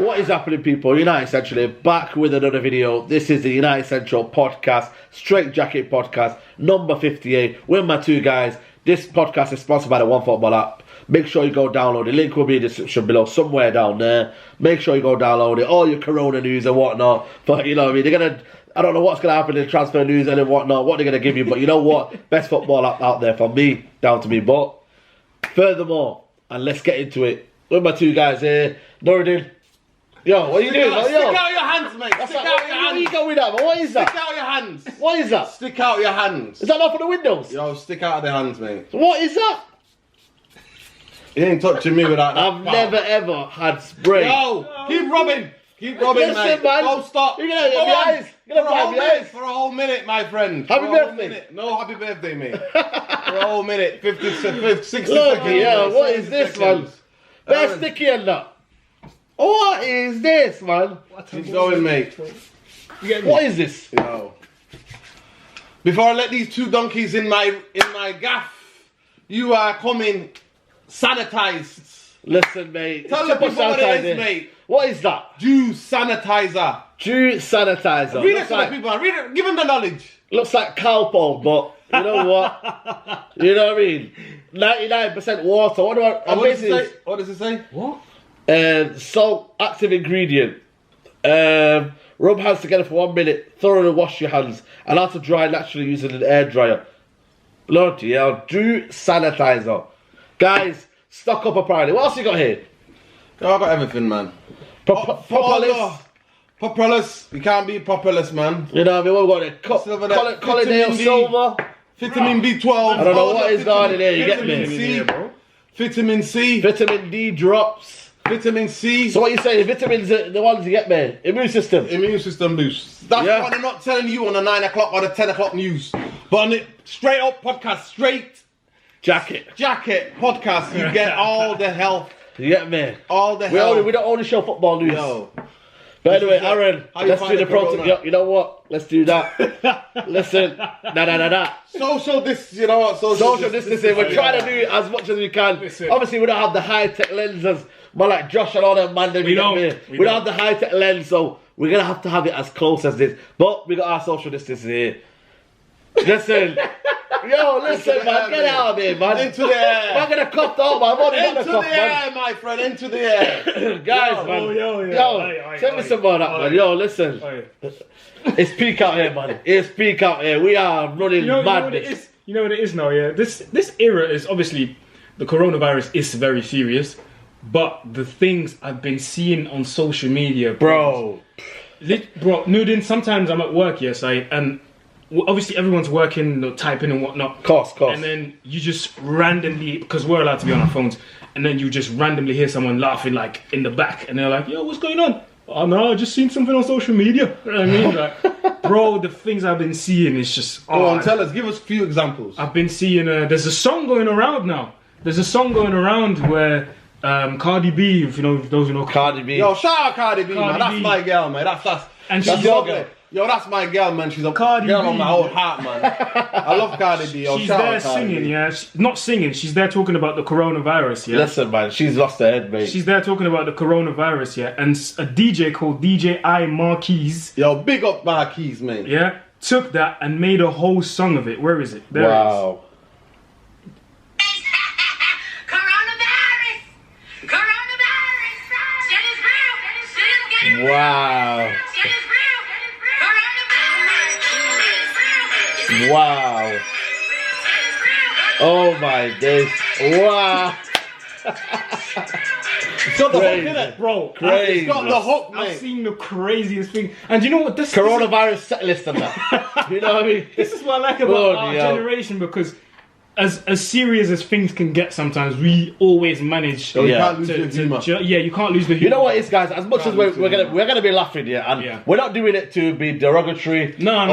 What is happening, people? United Central back with another video. This is the United Central Podcast, Straightjacket Podcast, number 58, with my two guys. This podcast is sponsored by the One Football app. Make sure you go download it. Link will be in the description below, somewhere down there. Make sure you go download it. All your Corona news and whatnot. But you know what I mean? They're going to... I don't know what's going to happen in the transfer news and whatnot, what they're going to give you. But you know what? Best football app out there from me, down to me. But furthermore, and let's get into it. With my two guys here, Ronaldinho. Yo, what are you doing? Stick out your hands, mate. Stick out your hands. Where are you going with that? What is that? Stick out your hands. What is that? Stick out your hands. Is that not for the windows? Yo, stick out the hands, mate. What is that? You ain't touching me with that. I've never ever had spray. Yo, keep rubbing. Keep rubbing, Listen, mate. man. Don't stop. You're gonna have your eyes. You're gonna have your eyes. For a whole minute, my friend. Happy For a whole birthday. minute. No, happy birthday, mate. For a whole minute. 60 seconds. Yeah, what is 60 this, seconds. man? They're sticky and that. What is this, man? Keep going, mate. What is this? Yo. Before I let these two donkeys in my gaff, you are coming sanitized. Listen, mate. Tell the people what it is, mate. What is that? Juice sanitizer. Juice sanitizer. Read it to the people, man. Read it. Give them the knowledge. Looks like Calpol, but you know what? You know what I mean? 99% water. What does it say? What does it say? What? Salt, active ingredient. Rub hands together for 1 minute. Thoroughly wash your hands. Allow to dry naturally using an air dryer. Bloody hell. Juice sanitizer. Guys, stock up apparently. What else you got here? Oh, I got everything, man. Propolis. Propolis. You can't beat propolis, man. You know what I mean? What we got there? Colonnade Silver. Vitamin B12. I don't know what is going in there. You get me? Vitamin C. Vitamin D drops. Vitamin C. So what you saying? Vitamins are the ones you get, man. Immune system. Immune system boost. That's what they're not telling you on the 9 o'clock or the 10 o'clock news. But on the Straight Up Podcast, Straightjacket Podcast, you get all the health. You get me? All the health. We don't only show football news. Yo. But anyway, Aaron, let's do the corona? protocol. You know what? Let's do that. Listen, nah. Social distancing. We're trying to do as much as we can. Obviously, we don't have the high-tech lenses. Man, like Josh and all them, man, we don't have the high-tech lens, so we're going to have it as close as this. But we got our social distancing here. Listen. Yo, listen, man, get out of here, man. Into the air. I'm going to cough out, man. Into the air, my friend, into the air. Guys, man. Yo, send me some more of that, man. Yo, listen. It's peak out here, man. It's peak out here. We are running madness. You know what it is now, yeah? This era is obviously, the coronavirus is very serious, but the things I've been seeing on social media, bro, Nudin, sometimes I'm at work, yes, and obviously everyone's working, typing and whatnot. Course. And then you just randomly, because we're allowed to be on our phones, and then you just randomly hear someone laughing like in the back, and they're like, "Yo, what's going on?" "Oh no, I just seen something on social media." You know what I mean? Like, bro, the things I've been seeing is just. Go on, tell us. Give us a few examples. I've been seeing. There's a song going around now. There's a song going around where Cardi B, if you know those who know Cardi B. Yo, shout out Cardi B, man. That's my girl, man. That's your girl. Yo, that's my girl, man. She's a Cardi girl B, on my whole heart, man. I love Cardi B. Yo, she's shout there out Cardi singing, B. yeah. Not singing. She's there talking about the coronavirus, yeah. Listen, man, she's lost her head, mate. She's there talking about the coronavirus, yeah. And a DJ called DJ I Marquise. Yo, big up Marquise, man. Yeah, took that and made a whole song of it. Where is it? There wow. Wow. Wow. Oh my days. Wow. It's got the hook in it, bro. Crazy. It's got the hook, mate. I've seen the craziest thing. And you know what? This Coronavirus set list and that. You know what I mean? This is what I like about our generation, because as serious as things can get sometimes, we always manage you can't lose the humor. You can't lose the humor. You know what it is, guys? As much as we're gonna be laughing, and we're not doing it to be derogatory. No.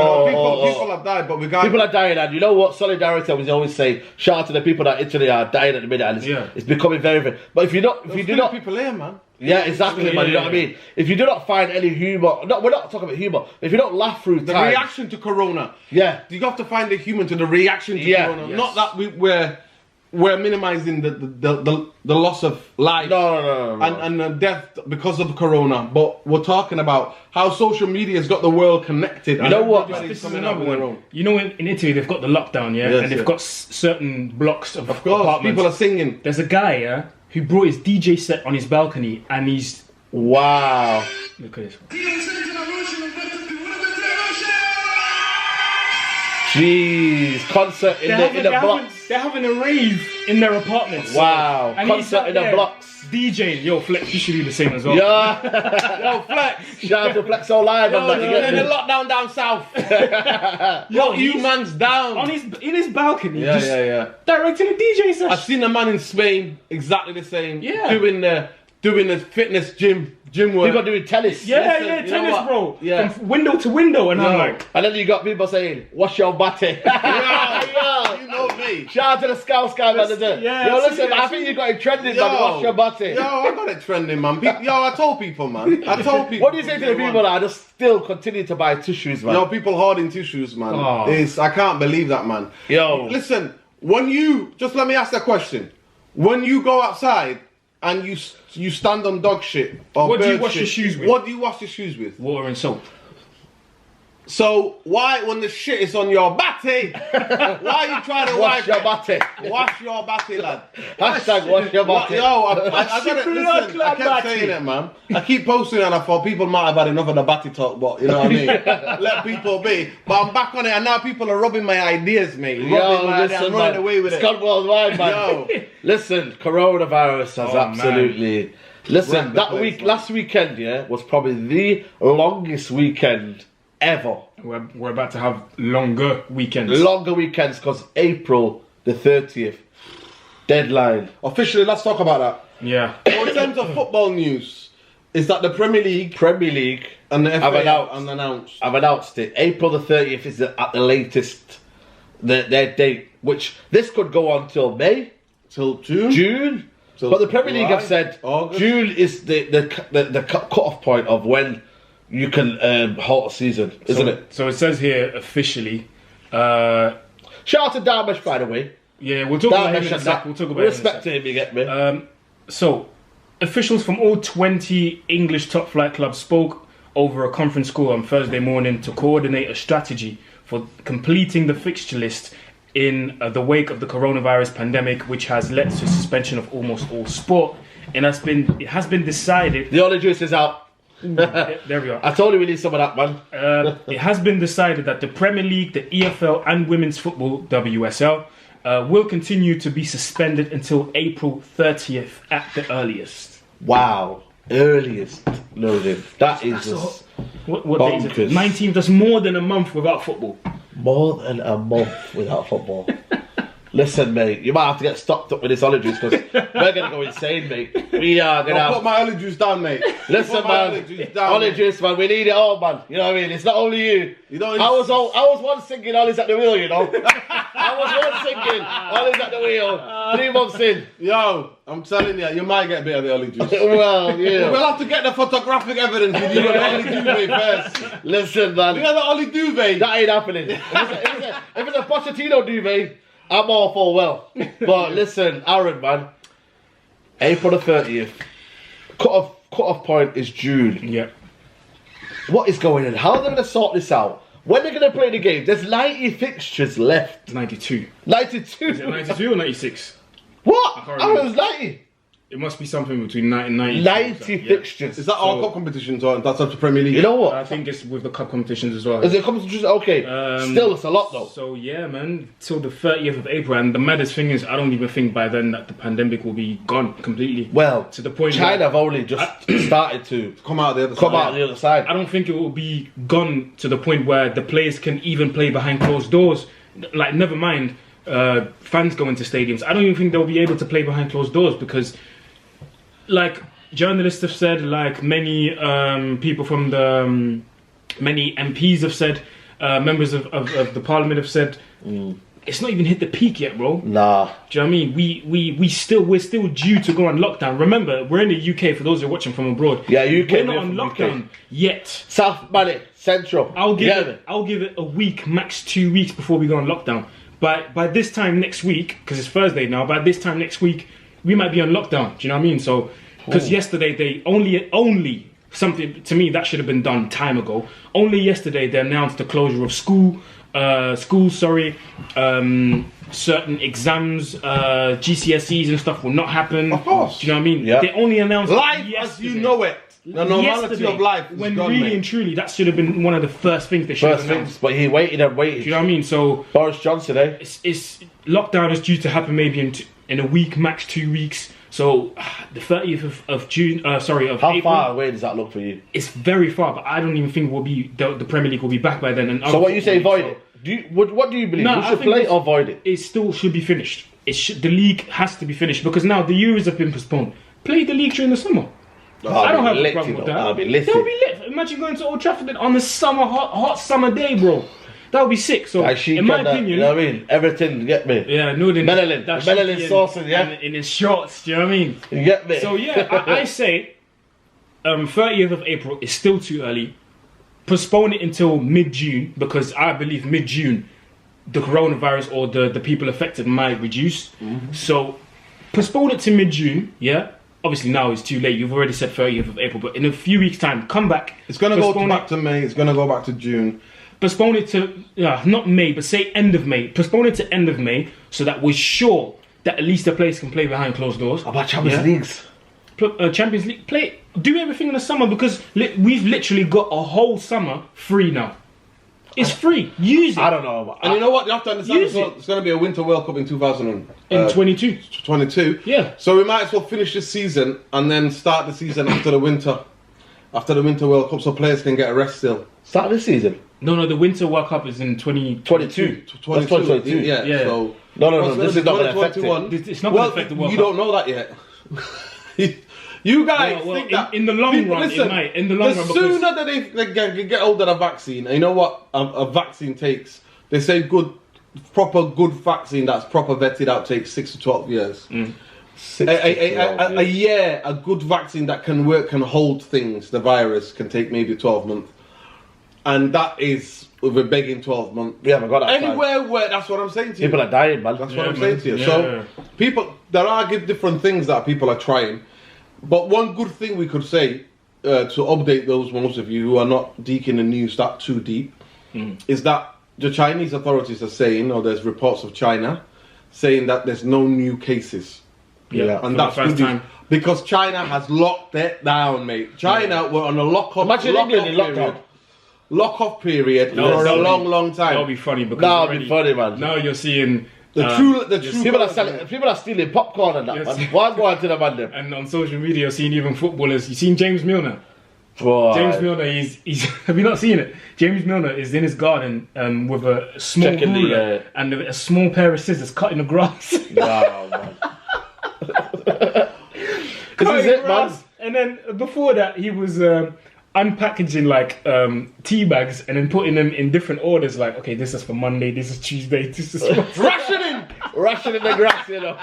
People have died, but people are dying, and you know what? Solidarity, we always say, shout out to the people that literally are dying at the minute, and it's becoming very, very. But if you do not, people here, man. Yeah, exactly, man. You know what I mean? If you do not find any humour, we're not talking about humour. If you don't laugh through the time, reaction to Corona, you have to find the humour to the reaction to Corona. Yes. Not that we're we're minimizing the loss of life No. and death because of corona, but we're talking about how social media has got the world connected. You know what? This is another one. You know, in Italy they've got the lockdown, yeah, Yes, and they've got certain blocks of course, apartments. people are singing. There's a guy, yeah, who brought his DJ set on his balcony, and he's Wow. look at this. Jeez, concert in the blocks. They're having a rave in their apartments. Wow, And he's concert out in the there blocks. DJing. Yo, Flex, you should do the same as well. Yeah. Yo, Flex. Shout out to Flexo Live on that. You You're get in the me? lockdown down south. Yo, You man's down. in his balcony, Yeah, just yeah. directing a DJ session. I've seen a man in Spain exactly the same. Yeah. Doing the fitness gym work. People doing tennis. yeah, Listen, you know tennis, what? bro. Yeah. From window to window, and I'm Yo. like, And then you got people saying, "Wash your body." Yo, you know me. Shout out to the Scout Sky man today. Yeah, Yo, I've listen, seen it, I I've think seen you got it trending, man. Wash your body. Yo, I got it trending, man. Yo, I told people, man. I told people. What do you say to the people that just still continue to buy tissues, man? Yo, people hoarding tissues, man. Oh. I can't believe that, man. Yo. Listen, just let me ask a question. When you go outside and you stand on dog shit or What do you bird wash shit, your shoes with? What do you wash your shoes with? water and soap. So why, when the shit is on your body, why are you trying to Wash wipe your it? body. Wash your body, lad. Hashtag wash your What, body. yo, I gotta listen. I kept saying it, man. I keep posting and I thought people might have had enough of the batty talk, but you know what I mean. Let people be. But I'm back on it, and now people are rubbing my ideas, mate. Rubbing my ideas. I'm running away with It's it. gone worldwide, man. Yo. Listen, coronavirus has Oh, absolutely. Listen, Wrecked the that place, week, man. last weekend, yeah, was probably the longest weekend ever. We're about to have longer weekends. Longer weekends because April the 30th deadline. Officially, let's talk about that. Yeah. Well, in terms of football news, is that the Premier League and the FA announced. have announced. I've announced it. April the 30th is at the latest their date, which this could go on till May, Till June? June. Till But the Premier League have July, said August. June is the cut-off point of when you can halt a season, isn't it? So it says here officially. Shout out to Darmesh, by the way. Yeah, we'll talk about him Darmesh in a and sec. that. We'll talk about him in a sec. Respect to him, you get me? So, officials from all 20 English top flight clubs spoke over a conference call on Thursday morning to coordinate a strategy for completing the fixture list in the wake of the coronavirus pandemic, which has led to suspension of almost all sport. And it has been decided. The olive juice is out. There we are. I told you we need some of that, man. It has been decided that the Premier League, the EFL, and Women's Football (WSL) will continue to be suspended until April 30th at the earliest. Wow. Earliest loading. That is just What day is it? bonkers. 19th. That's more than a month without football. More than a month without football. Listen, mate, you might have to get stocked up with this olive juice because we're going to go insane, mate. We are going to Put have... my olive juice down, mate. Listen, Put my man, olive juice down, olive mate. juice, man, we need it all, man. You know what I mean? It's not only you. You don't I was once thinking Ollie's at the wheel, you know. I was once thinking Ollie's at the wheel. 3 months in. Yo, I'm telling you, you might get a bit of the olive juice. Well, yeah. We'll have to get the photographic evidence with you and the olive duvet first. Listen, man, You got the olive duvet? that ain't happening. If it's a Pochettino duvet, I'm all for well. But listen, Aaron, man, April the 30th, cut-off point is June. Yeah. What is going on? How are they going to sort this out? When are they going to play the game? There's 90 fixtures left. 92. 92. Is it 92 or 96? What? can't I remember. was 90. It must be something between 90 and 90. 90 Yeah. fixtures. Is that all cup competitions or that's up to Premier League? You know what? I think it's with the cup competitions as well. Is it comes to just okay? Still, it's a lot though. So yeah, man, till the 30th of April, and the maddest thing is, I don't even think by then that the pandemic will be gone completely. Well, to the point China where have only just started to Come out the other come side. out the other side. I don't think it will be gone to the point where the players can even play behind closed doors. Like, never mind fans going to stadiums. I don't even think they'll be able to play behind closed doors because, like, journalists have said, like many people from the many MPs have said, members of the parliament have said, it's not even hit the peak yet, bro. Nah. Do you know what I mean? We're still due to go on lockdown. Remember, we're in the UK. For those who are watching from abroad, Yeah, UK. we're not we're on from lockdown UK. yet. South Mali, Central. I'll give Yeah, it a week, max 2 weeks before we go on lockdown. by this time next week, because it's Thursday now, by this time next week, we might be on lockdown. Do you know what I mean? So, because yesterday they only something to me that should have been done time ago. Only yesterday they announced the closure of certain exams, GCSEs and stuff will not happen. Of course. Do you know what I mean? Yeah. They only announced Life yesterday. as you know it. The normality Yesterday, of life is when gone, really mate. and truly that should have been one of the first things they should have First announced. things, but he waited and waited. Do you know what I mean? So Boris Johnson, eh? it's lockdown is due to happen maybe in a week, max 2 weeks. So the 30th of June, of How April. far away does that look for you? It's very far, but I don't even think the Premier League will be back by then. And So what you say, void so- it? What do you believe? No, we I should think play it's- or void it? It still should be finished. The league has to be finished because now the Euros have been postponed. Play the league during the summer. I don't have a problem with that. That'll be lit. They'll be lit. Imagine going to Old Trafford on the hot summer day, bro. That would be sick. So, in my opinion, you know what I mean? Everything, get me? yeah, no, Melanin. Melanin sauces, yeah? in his shorts. Do you know what I mean? You get me? So yeah, I say 30th of April is still too early. Postpone it until mid-June because I believe mid-June the coronavirus or the people affected might reduce. So postpone it to mid-June. Yeah. Obviously now it's too late. You've already said 30th of April, but in a few weeks' time, come back. It's going to go postpone back to May. It's going to go back to June. Postpone it to not May, but say end of May. Postpone it to end of May so that we're sure that at least the players can play behind closed doors. How about Champions Leagues? Champions League, do everything in the summer because we've literally got a whole summer free now. It's free. Use it. I don't know. And you know what? You have to understand Use as well, it. it's going to be a Winter World Cup in 2022. in 22. Yeah. So we might as well finish this season and then start the season after the Winter World Cup so players can get a rest still. Start this season. No, the Winter World Cup is in 2022. 22. That's 2022. Yeah. Yeah. So No, this is not going to affect 2021. it. It's not going to affect the World you Cup. don't know that yet. You guys Well, think that in the long run, it might. In the long run, the because- sooner that they get hold of the vaccine, and you know what a vaccine takes, they say proper good vaccine that's proper vetted out takes 6 to 12 years. A year, a good vaccine that can work, can hold things, the virus, can take maybe 12 months. And that is, we're begging 12 months. We haven't got that Anywhere where, that's what I'm saying to you. People are dying, man. That's what Yeah, I'm man. saying to you. Yeah. So, there are different things that people are trying. But one good thing we could say, to update those most of you who are not deep in the news that too deep, is that the Chinese authorities are saying, or there's reports of China, saying that there's no new cases. Yeah, And for that's the first good time. because China has locked it down, mate. China were on a Imagine England in lockdown. Lock-off period No, for a that'll long, be- long time. That'll be funny because That'll already- be funny, man. Now you're seeing The true People are stealing popcorn and that, Yes. man. Why go on to the man them? and on social media, you're seeing even footballers. You've seen James Milner. Boy. James Milner, he's have you not seen it? James Milner is in his garden with a small Checking the, ruler and a small pair of scissors cutting the grass. Wow, man. Cutting This is it, grass. man. And then before that, he was unpackaging like tea bags and then putting them in different orders. Like, okay, this is for Monday, this is Tuesday, this is Rationing the grass, you know.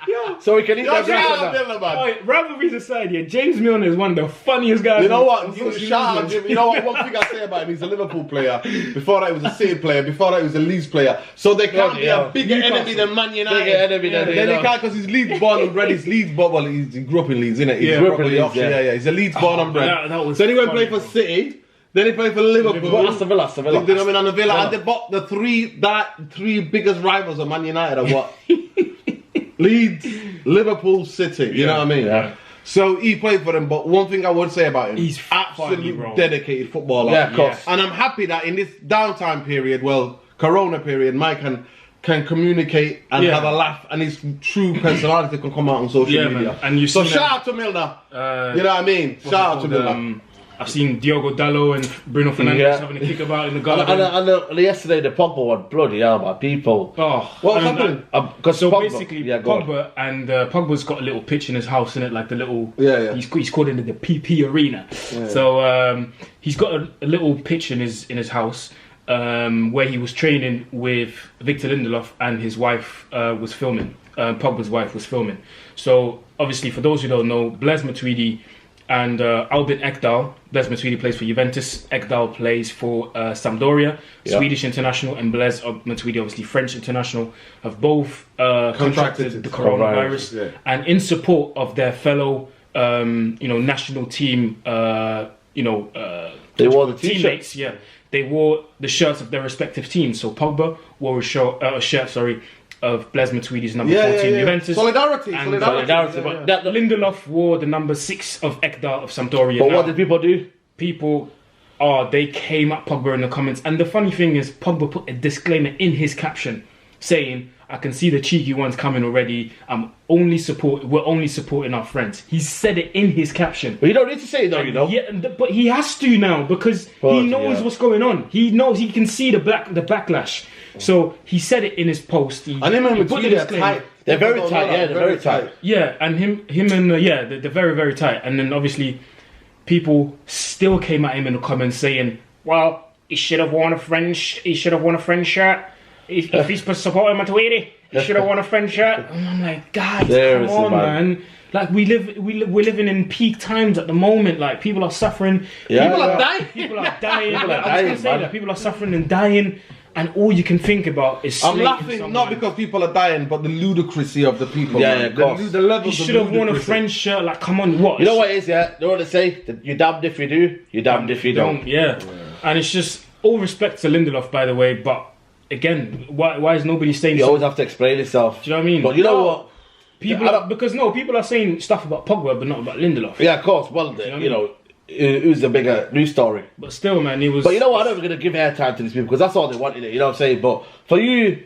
Yo, So we can eat that grass Shout out and that. Miller, man. oh, rivalries aside, yeah, James Milner is one of the funniest guys. You know what? on social Shout out media. Jim. You know what? One thing I say about him, he's a Liverpool player. Before that, he was a City player. Before that, he was a Leeds player. So they can't be Yeah. a bigger enemy than Man United. Bigger enemy than Then you they know. can't because he's Leeds born and bred. He's Leeds born. Well, he grew up in Leeds, innit? He Yeah. grew up Grew up in in Yorkshire. Leeds, yeah. Yeah. He's a Leeds born and bred. that was Then he went funny, play for bro. City. Then he played for Liverpool. Liverpool. Aston Villa. They did him in on the Villa, and they bought the three biggest rivals of Man United are what? Leeds, Liverpool, City. You know what I mean? Yeah. So he played for them, but one thing I would say about him, He's funny, absolutely bro. dedicated footballer. Yeah, of course. And I'm happy that in this downtime period, Corona period, Mike can communicate and Yeah. have a laugh, and his true personality can come out on social Yeah, media. man. And you so seen shout that- out to Milner. What's You know what I mean? it Shout out to called? Milner. I've seen Diogo Dallo and Bruno Fernandes Yeah. having a kick about in the And, garden. and yesterday the Pogba one, bloody hell, man. People. Oh, What's and happening? Because So basically, yeah, go on. Pogba and Pogba's got a little pitch in his house, in it, like the little. Yeah. He's called it the PP Arena. So he's got a little pitch in his house where he was training with Victor Lindelof and his wife was filming. Pogba's wife was filming. So obviously, for those who don't know, Blaise Matuidi and Albin Ekdal. Blaise Matuidi plays for Juventus. Ekdal plays for Sampdoria, Swedish international, and Blaise Matuidi, obviously French international, have both contracted the coronavirus. Yeah. And in support of their fellow, national team, they wore the teammates. Yeah, they wore the shirts of their respective teams. So Pogba wore a shirt of Blaise Matuidi's number 14 Juventus. Solidarity. And But Lindelof wore the number 6 of Ekdal of Sampdoria. But what did people do? They came at Pogba in the comments. And the funny thing is, Pogba put a disclaimer in his caption saying, I can see the cheeky ones coming already. We're only supporting our friends. He said it in his caption. But you don't need to say it though, Yeah, but he has to now because he knows what's going on. He knows, he can see the backlash. So he said it in his post. And him and Matuidi are tight. They're very tight. Yeah, they're very tight. Yeah, and they're very, very tight. And then obviously, people still came at him in the comments saying, "Well, he should have worn a French shirt. If he's supporting Matuidi, he should have worn a French shirt." And I'm like, guys, come on, man. Like we're living in peak times at the moment. Like people are suffering. People are dying. People are dying. I was gonna say that people are suffering and dying. And all you can think about is I'm laughing not because people are dying, but the ludicrousy of the people. Yeah, of course. The levels you should have worn a French shirt. Like, come on, what? You know what it is, yeah? You know what they say? You're damned if you do, you're damned if you don't. Yeah. And it's just all respect to Lindelof, by the way. But again, why is nobody saying? You always have to explain yourself. Do you know what I mean? But you know what? People are saying stuff about Pogba, but not about Lindelof. Yeah, of course. Well, you know, who's the bigger news story? But still, man, he was. But you know what? I'm not going to give airtime to these people because that's all they want in it. You know what I'm saying? But for you,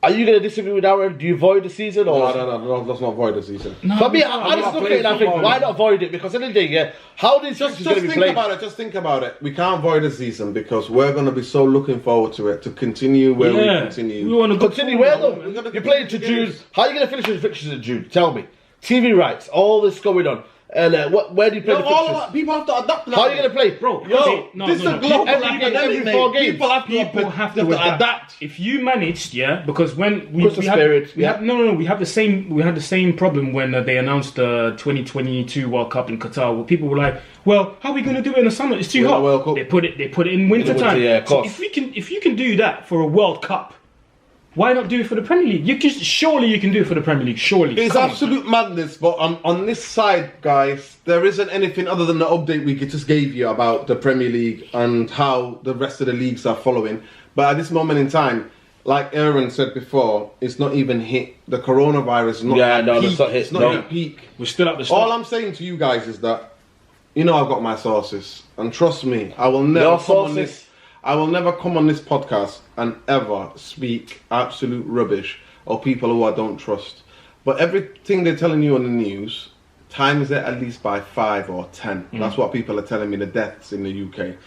are you going to disagree with Aaron? Do you void the season or? No, let's not void the season. No, for me, I just look at it and I think, why not void it? Because in the day, yeah, how these just going to be played? Just think about it. We can't void the season because we're going to be so looking forward to it to continue where we continue. We want to continue where though? You're playing to June. How are you going to finish with fixtures in June? Tell me. TV rights, all this going on. And where do you play the fixtures? People have to adapt. How are you going to play? Bro, this is a global every 4 games. People have to adapt. If you managed, because when we had the same problem when they announced the 2022 World Cup in Qatar, where people were like, "Well, how are we going to do it in the summer? It's too hot." They put it in winter time. Yeah, of course. So if you can do that for a World Cup, why not do it for the Premier League? Surely you can do it for the Premier League. Surely. It's absolute madness, but on this side, guys, there isn't anything other than the update we just gave you about the Premier League and how the rest of the leagues are following. But at this moment in time, like Aaron said before, it's not even hit. The coronavirus is not it's not hit. It's not hit peak. We're still at the start. All I'm saying to you guys is that, I've got my sources. And trust me, I will never come on this podcast and ever speak absolute rubbish or people who I don't trust. But everything they're telling you on the news, times it at least by 5 or 10. That's what people are telling me, the deaths in the UK.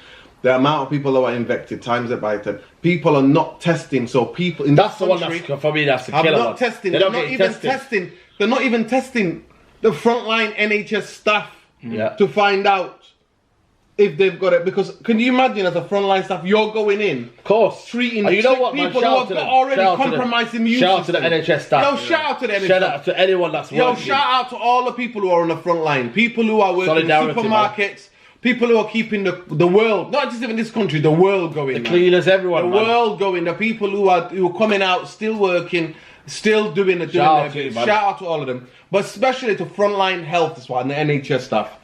The amount of people who are infected, times it by 10. People are not testing, so people in that's this the country one for me, that's the killer not testing. They're not even testing. They're not even testing the frontline NHS staff to find out if they've got it, because can you imagine as a frontline staff, you're going in, of course, treating people who have got already compromised immune system. Shout out to the NHS staff. Shout out to the NHS. Shout out to anyone that's working. Shout out to all the people who are on the front line, people who are working in supermarkets, people who are keeping the world, not just even this country, the world going. The cleaners, everyone. The world going. The people who are coming out, still working, still doing their bit. Shout out to all of them, but especially to frontline health as well and the NHS staff.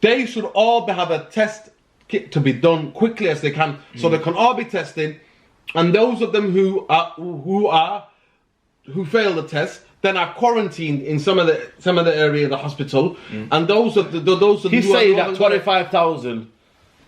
They should all have a test kit to be done quickly as they can, so they can all be tested. And those of them who fail the test, then are quarantined in some of the area of the hospital. And those of he's saying that 25,000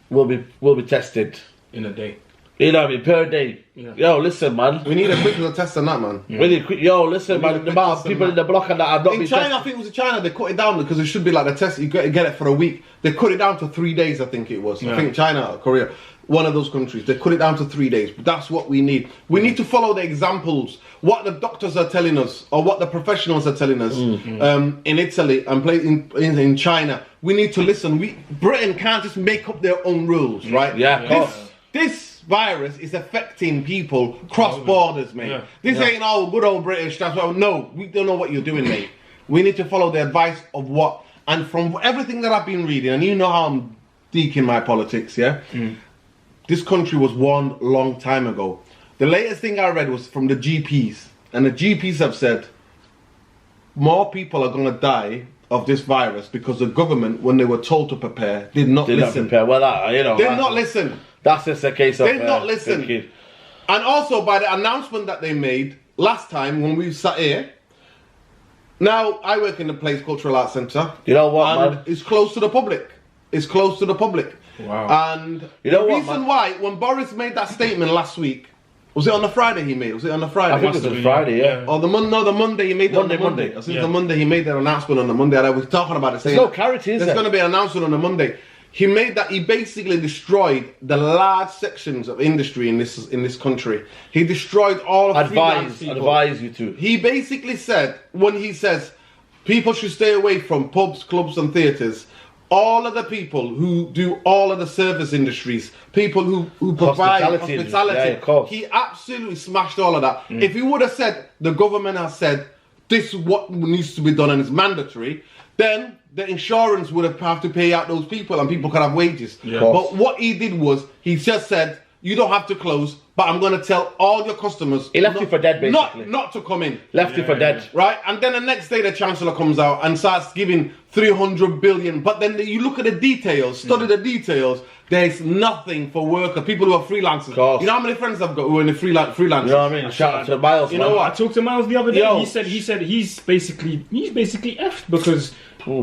will be tested in a day. You know what I mean? Per day. Yeah. Yo, listen, man. We need a quicker test than that, man. Yeah. Really quick. Yo, listen, man. The amount of people in the block and that have not been in China, I think it was in China, they cut it down because it should be like the test, you get it for a week. They cut it down to 3 days, I think it was. Yeah. I think China or Korea, one of those countries, they cut it down to 3 days. But that's what we need. We need to follow the examples, what the doctors are telling us, or what the professionals are telling us in Italy and in China. We need to listen. Britain can't just make up their own rules, right? Yeah, of course. This virus is affecting people cross borders, mate. Yeah. This ain't good old British. That's why no, we don't know what you're doing, mate. We need to follow the advice of what And from everything that I've been reading, and you know how I'm deep in my politics, yeah? This country was won long time ago. The latest thing I read was from the GPs. And the GPs have said more people are going to die of this virus because the government, when they were told to prepare, did not listen. Well, you know, Did not listen. That's just a case of... Did not listen. thinking. And also by the announcement that they made last time when we sat here. Now, I work in the Place Cultural Arts Centre. You know what, and man? it's close to the public. It's close to the public. Wow. And You know the what, reason man? why, when Boris made that statement last week, was it on the Friday he made? Was it on the Friday? I think it was Friday, yeah. Or the Monday he made it on the Monday. I think the Monday he made that announcement on the Monday. And I was talking about it. Saying, There's no clarity, is there's there? going to be an announcement on the Monday. He made that. He basically destroyed the large sections of industry in this country. He destroyed all of freelance people. Advise you to. He basically said, when he says people should stay away from pubs, clubs, and theatres, all of the people who do all of the service industries, people who provide hospitality, yeah, of course. he absolutely smashed all of that. If he would have said, the government has said, this is what needs to be done and it's mandatory, then the insurance would have to pay out those people and people could have wages. Yeah. But what he did was, he just said, you don't have to close, but I'm going to tell all your customers... He left you for dead, basically. Not to come in. Left you for dead. Right? And then the next day the Chancellor comes out and starts giving 300 billion. But then you look at the details, study the details, there's nothing for workers, people who are freelancers. You know how many friends I've got who are in the freelancers? You know what I mean? Shout out to Miles, You know what? I talked to Miles the other day. Yo. He said he's basically effed because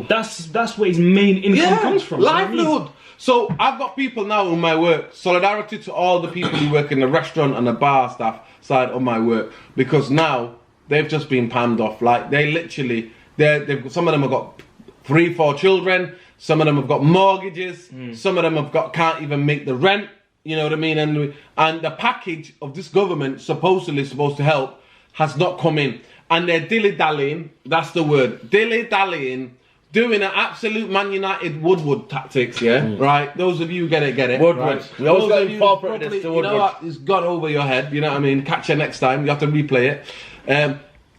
that's where his main income comes from. Livelihood. You know what I mean? So I've got people now in my work. Solidarity to all the people who work in the restaurant and the bar staff side of my work, because now they've just been palmed off. Like they literally, some of them have got 3-4 children. Some of them have got mortgages. Some of them can't even make the rent. You know what I mean? And the package of this government supposedly supposed to help has not come in, and they're dilly-dallying. That's the word, dilly-dallying. Doing an absolute Man United Woodward tactics, right? Those of you get it. Woodward. Right? We always Those got of you incorporated probably- to You Woodward. know what? It's gone over your head. You know what I mean? Catch you next time. You have to replay it.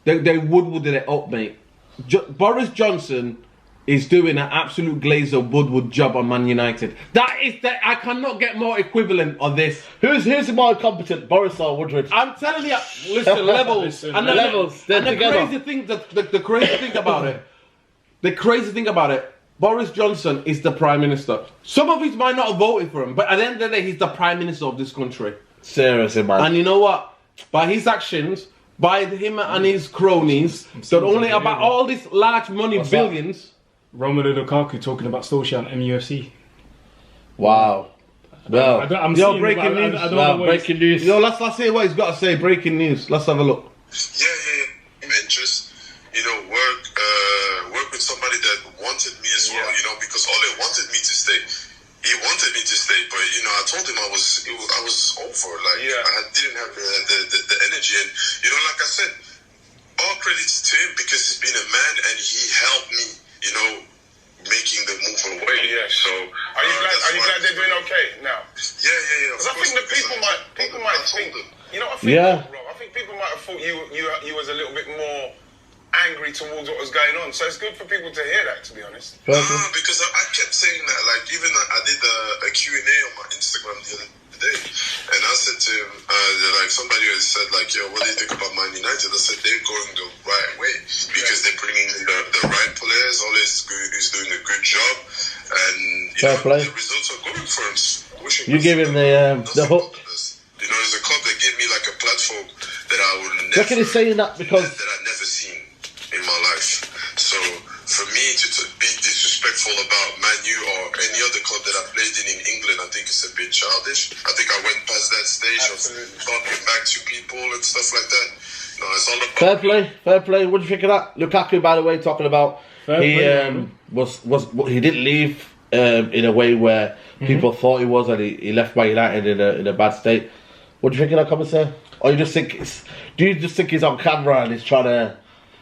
They Woodwarded it up, mate. Boris Johnson is doing an absolute Glazer Woodward job on Man United. I cannot get more equivalent of this. Who's more competent, Boris or Woodward? I'm telling you, listen, levels. Listen, and levels, they're and the together. crazy thing, the crazy thing about it, the crazy thing about it, Boris Johnson is the Prime Minister. Some of us might not have voted for him, but at the end of the day, he's the Prime Minister of this country. Seriously, man. And you know what? By his actions, by him and his cronies, not only about all this large money, billions. Romelu Lukaku talking about Solskjaer and MUFC. Wow. Well, I'm Yo, seeing breaking it, but news. I don't know what breaking news. Yo, let's hear what he's got to say. Breaking news. Let's have a look. Yeah. Interest, work with somebody that wanted me as well, because Ole wanted me to stay. He wanted me to stay, but I told him I was over. I didn't have the energy, and like I said, all credits to him because he's been a man and he helped me, making the move away. Yeah. So Are you glad they're doing okay now? Yeah. Because I think that people might think. You know what I think? Yeah. Rob? I think people might have thought you was a little bit more angry towards what was going on. So it's good for people to hear that, to be honest. Because I kept saying that, even I did a Q&A on my Instagram the other day, and I said to him, somebody has said, yo, what do you think about Man United? I said, they're going the right way, because they're bringing the right players, Ole is doing a good job, and the results are going for him. You give him the hook. It's a club that gave me a platform that I would never... Reckon he's saying that because... That I've never seen in my life. So for me to be disrespectful about Man U or any other club that I played in England, I think it's a bit childish. I think I went past that stage of talking back to people and stuff like that. It's all about... Fair play. What do you think of that? Lukaku, by the way, talking about he didn't leave in a way where people thought he was, and he left by United in a bad state. What do you think of that comment, sir? Or do you just think he's on camera and he's trying to...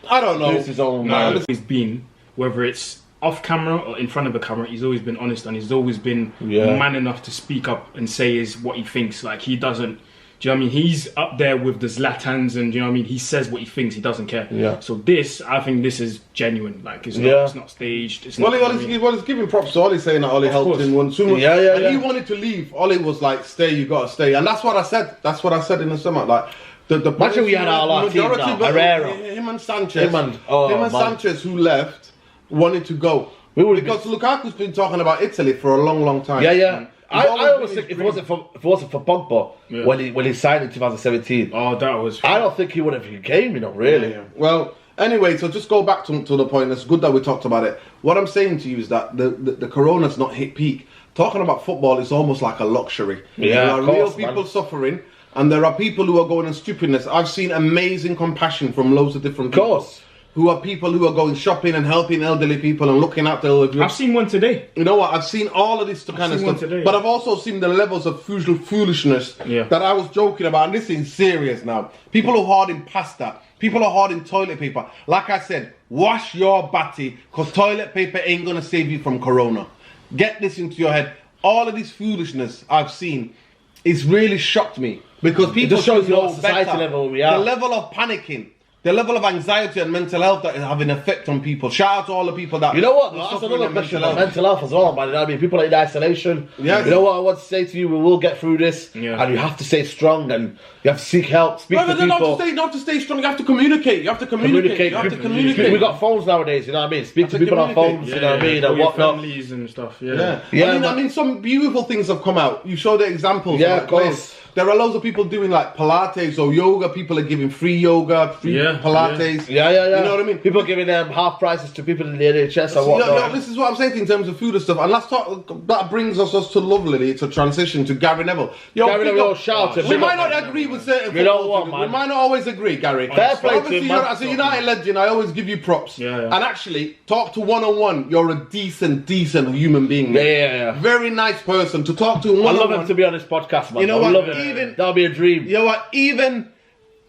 I don't know. His own He's been, whether it's off camera or in front of the camera, he's always been honest, and he's always been man enough to speak up and say what he thinks. He doesn't Do you know what I mean? He's up there with the Zlatans, and do you know what I mean? He says what he thinks. He doesn't care. Yeah. So I think this is genuine. Like it's not staged. It's not. He's giving props to Ollie, saying that Ollie helped him one soon. And he wanted to leave. Ollie was like, "Stay, you gotta stay," and that's what I said. That's what I said in the summer. Like the imagine we had our team now. Herrera, him and Sanchez, Sanchez, who left, wanted to go because Lukaku's been talking about Italy for a long, long time. Yeah. I always think if it wasn't for Pogba when he signed in 2017, that was. I don't think he would have came. Really. Yeah. Well, anyway, so just go back to the point. It's good that we talked about it. What I'm saying to you is that the Corona's not hit peak. Talking about football is almost like a luxury. Yeah, there are real people suffering, and there are people who are going in stupidness. I've seen amazing compassion from loads of different people. Of course. Who are people who are going shopping and helping elderly people and looking after elderly. I've seen one today. You know what? I've seen all of this kind of stuff. Today, but I've also seen the levels of foolishness that I was joking about. And this is serious now. People are hoarding pasta. People are hoarding toilet paper. Like I said, wash your batty, because toilet paper ain't going to save you from Corona. Get this into your head. All of this foolishness I've seen, it's really shocked me. Because people just shows you know what society better. level we are. The level of panicking. The level of anxiety and mental health that is having an effect on people. Shout out to all the people that... You know what? That's another question about mental health as well, man. You know what I mean? People are in isolation. Yes. You know what I want to say to you? We will get through this. Yeah. And you have to stay strong and you have to seek help. Speak to people. Not to stay strong. You have to communicate. You have to communicate. We got phones nowadays, you know what I mean? Speak to people on phones, you know what I mean? And whatnot. Families and stuff, I mean, some beautiful things have come out. You showed the examples. Yeah, of course. There are loads of people doing like Pilates or yoga. People are giving free yoga, free Pilates. Yeah. You know what I mean? People giving half prices to people in the NHS and whatnot. This is what I'm saying in terms of food and stuff. And let's talk. That brings us to lovely to transition to Gary Neville. Gary Neville, shout out. We might not agree with certain. You know what, man? We might not always agree, Gary. Fair play to him, man. As a United legend, I always give you props. Yeah. And actually, talk to one-on-one. You're a decent human being. Man. Yeah. Very nice person to talk to. I love him to be on this podcast, man. You know what? I love him. That'll be a dream. You know what? Even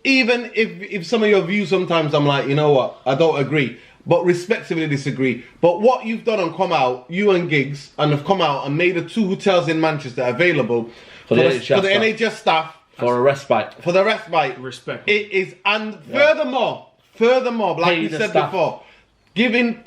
if some of your views sometimes I'm like, you know what? I don't agree. But respectively disagree. But what you've done and come out, you and Giggs, and have come out and made the 2 hotels in Manchester available for the NHS staff. For a respite. For the respite. Respect. It is, and furthermore, like we said before, giving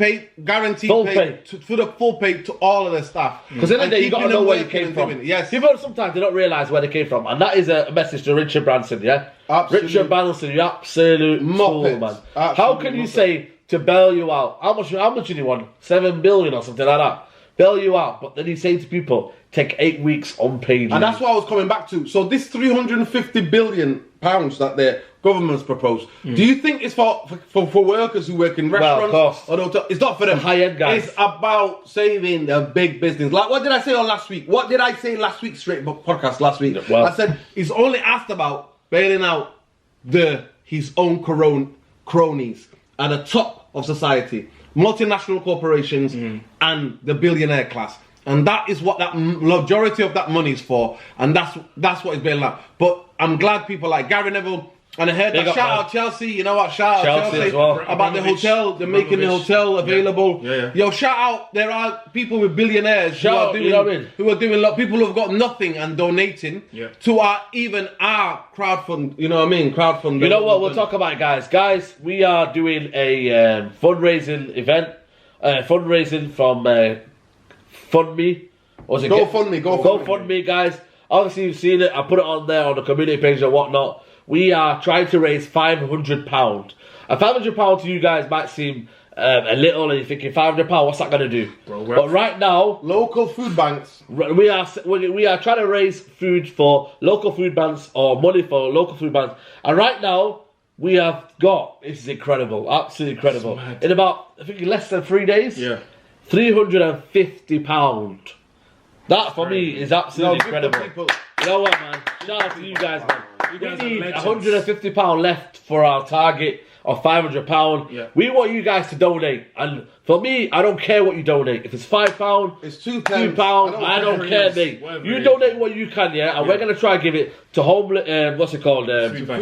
guaranteed pay. For the full pay to all of the staff. Because in the day, you got to know where you came from. Yes. People sometimes they don't realise where they came from. And that is a message to Richard Branson, yeah? Absolutely. Richard Branson, you absolute fool, man. How can you say to bail you out? How much did he want? 7 billion or something like that. Bail you out. But then he's saying to people, take 8 weeks unpaid leave. And that's what I was coming back to. So this £350 billion that the government's proposed, do you think it's for workers who work in restaurants? Well, of course. Or hotel? It's not for them. High-end guys. It's about saving the big business. Like, what did I say on last week? What did I say last week? Podcast last week. Well, I said he's only asked about bailing out his own cronies at the top of society, multinational corporations and the billionaire class. And that is what that majority of that money is for. And that's what it's bailing out. But I'm glad people like Gary Neville, and I heard that. Shout out Chelsea, you know what? Shout out Chelsea as well. About the hotel. They're making the hotel available. Yeah. Yo, shout out. There are people with billionaires who are doing people who have got nothing and donating to our crowdfund. You know what I mean? Crowdfund. You know what? We'll talk about it, guys. Guys, we are doing a fundraising event. Fundraising from FundMe. GoFundMe, guys. Obviously, you've seen it. I put it on there on the community page and whatnot. We are trying to raise £500. And £500 to you guys might seem a little, and you're thinking £500, what's that going to do? But right now, local food banks. We are trying to raise food for local food banks, or money for local food banks. And right now, we have got, this is incredible, absolutely incredible. In about, I think, less than 3 days, £350. That for me is absolutely incredible. You know what, man? Shout out to you guys, man. We need £150 left for our target of £500. We want you guys to donate, and for me, I don't care what you donate. If it's £5, it's £2, I don't care, mate. You donate what you can, and we're gonna try and give it to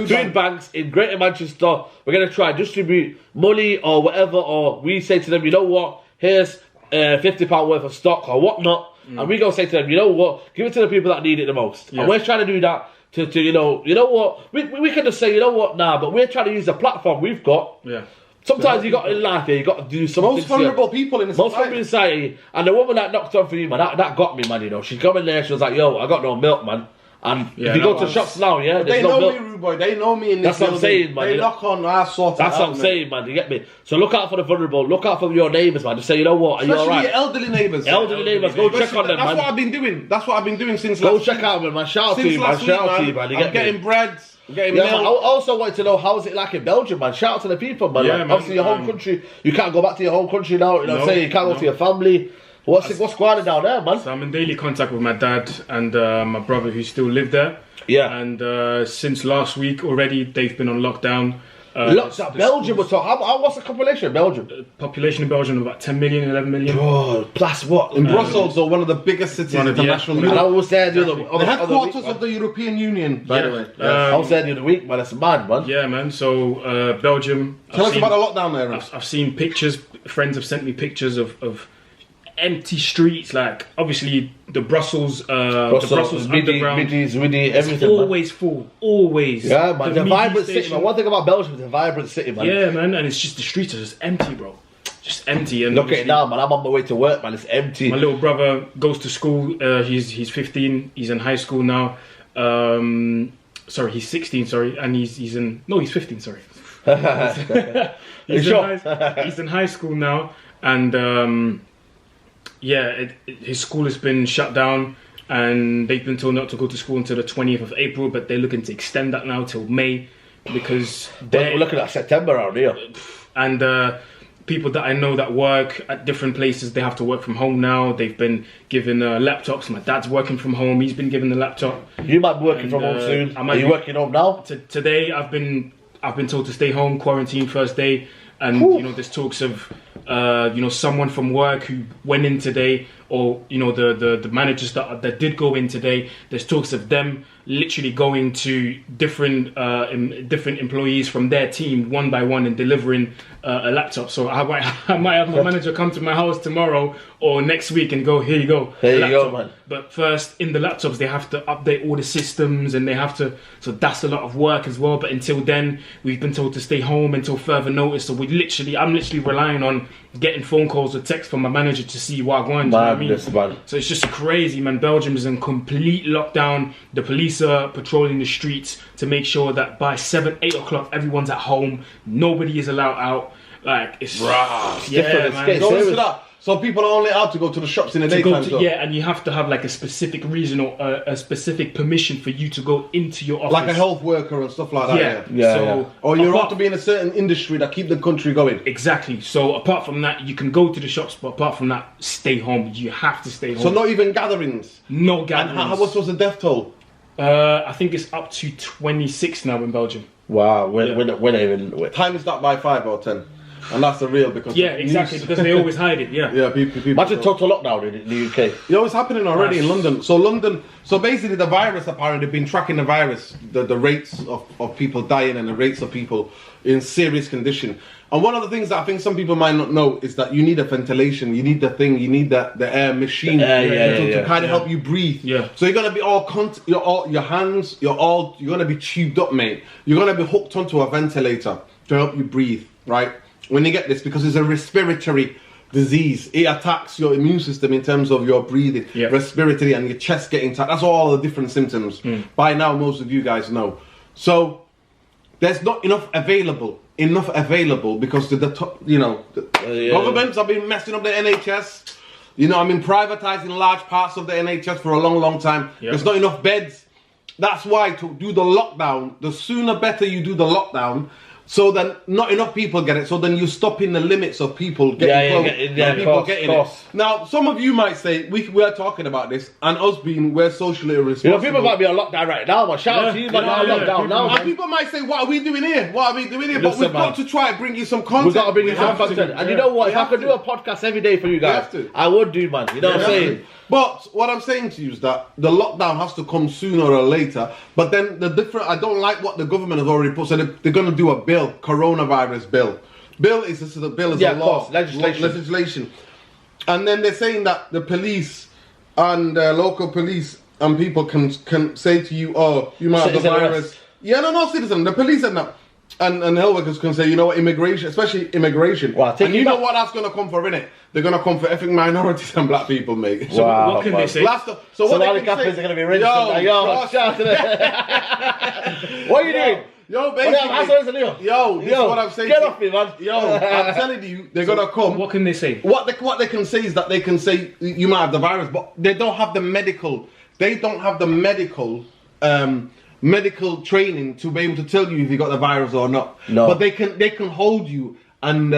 food banks in Greater Manchester. We're gonna try and distribute money or whatever, or we say to them, you know what? Here's £50 worth of stock or whatnot. And we go say to them, you know what? Give it to the people that need it the most. And we're trying to do that to you know what, we can just say, you know what, nah, but we're trying to use the platform we've got. Yeah. Sometimes you got in life, you got to do something. Most vulnerable people in Most vulnerable in society. And the woman that knocked on for you, man, that got me, man, you know. She come in there, she was like, yo, I got no milk, man. And if you go to shops now, yeah, they no know milk. me, Rude Boy. They know me in this That's what I'm saying, man. They knock on our sort. That's what I'm saying, man. You get me? So look out for the vulnerable. Look out for your neighbours, man. Just say, you know what? Are you Especially alright? your elderly neighbours. Elderly neighbours. Go check on them, man. That's what I've been doing. That's what I've been doing since Go last check week. out them, man. Shout out to Since you, man. last week, Shout out to you, man. You I'm get getting me? bread. Getting Yeah, man, I milk. also wanted to know how's it like in Belgium, man. Shout out to the people, man. Yeah, Like, man, obviously, your home country. You can't go back to your home country now. You know what I'm saying? You can't go to your family. What's going on down there, man? So I'm in daily contact with my dad and my brother who still live there. Yeah. And since last week already, they've been on lockdown. Lockdown. Belgium was talking. What's the population of Belgium? Population in Belgium about 10 million, 11 million. Bro, plus what? In Brussels, though, one of the biggest cities international. And I was there the headquarters of the European Union, by the way. I was there the other week, man. That's mad, man. Yeah, man. So Belgium. Tell us about the lockdown there, Ross. I've seen pictures. Friends have sent me pictures of empty streets. Like obviously the Brussels underground. everything. It's always full. Always. Yeah, man. The vibrant station. city, man. One thing about Belgium is a vibrant city, man. Yeah, man. And it's just the streets are just empty, bro. Just empty. And look at it now, man. I'm on my way to work, man. It's empty. My little brother goes to school. He's 15. He's in high school now. Sorry, he's 16. Sorry, and he's 15. Sorry. He's in high school now, and his school has been shut down, and they've been told not to go to school until the 20th of April. But they're looking to extend that now till May because we're looking at September around here. And people that I know that work at different places, they have to work from home now. They've been given laptops. My dad's working from home. He's been given the laptop. You might be working from home soon. Are you working home now? Today, I've been told to stay home, quarantine first day, and there's talks of someone from work who went in today, or the managers that did go in today. There's talks of them literally going to different employees from their team one by one and delivering a laptop. So I might have my manager come to my house tomorrow or next week and go, here you go. There you go, man. But first, in the laptops, they have to update all the systems, and they have to. So that's a lot of work as well. But until then, we've been told to stay home until further notice. So I'm literally relying on getting phone calls or texts from my manager to see what I want. You know what I mean? So it's just crazy, man. Belgium is in complete lockdown. The police are patrolling the streets to make sure that by 7, 8 o'clock, everyone's at home. Nobody is allowed out. Like it's different. Man. Go into that. So people are only allowed to go to the shops in the daytime. And you have to have like a specific reason or a specific permission for you to go into your office. Like a health worker and stuff like that. Yeah. Or you're allowed to be in a certain industry that keep the country going. Exactly. So apart from that, you can go to the shops, but apart from that, stay home. You have to stay home. So not even gatherings. No gatherings. And what's the death toll? I think it's up to 26 now in Belgium. Wow. When even Times that by 5 or 10. And that's the real because exactly, because they always hide it. People imagine total lockdown in the UK. It's happening already in London. So basically the virus, apparently they've been tracking the virus, the rates of people dying and the rates of people in serious condition. And one of the things that I think some people might not know is that you need a ventilation, you need the air machine to kind of help you breathe. Yeah. So you're gonna be your hands, you're gonna be tubed up, mate. You're gonna be hooked onto a ventilator to help you breathe, right? When you get this, because it's a respiratory disease, it attacks your immune system in terms of your breathing, respiratory, and your chest getting tight. That's all the different symptoms. By now, most of you guys know. So there's not enough available because the governments have been messing up the NHS. Privatizing large parts of the NHS for a long, long time. There's not enough beds. That's why to do the lockdown, the sooner better you do the lockdown. So then, not enough people get it. So then you stop in the limits of people getting it. Now, some of you might say we are talking about this, and us we're socially irresponsible. People might be on lockdown right now. Man. Shout out to you, man. Lockdown now. And people might say, "What are we doing here? But we've got to try and bring you some content. We've got to bring you some content. And you know what? If I could do a podcast every day for you guys, I would do, man. You know what I'm saying? But what I'm saying to you is that the lockdown has to come sooner or later. But then I don't like what the government has already put. So they're going to do a bill, coronavirus bill. Bill is a law, legislation. And then they're saying that the police and local police and people can say to you, oh, you might have the Citizen virus. arrest. Yeah, no, citizen. The police and that. And health workers can say, you know what, immigration, especially immigration. Wow, take and it you know back. what that's going to come for, innit? They're going to come for effing minorities and black people, mate. So Wow, what can they say? So what Somali they can Catholics say, are going to be registered. Yo, trust- shout to them. What are you doing? Yo, What the hell, basically, Leo? yo, this is what I'm saying. Get to off me, man. Yo, I'm telling you, they're going to come. What can they say? What they can say is that they can say you might have the virus, but they don't have the medical. They don't have the medical training to be able to tell you if you got the virus or not. No. But they can hold you and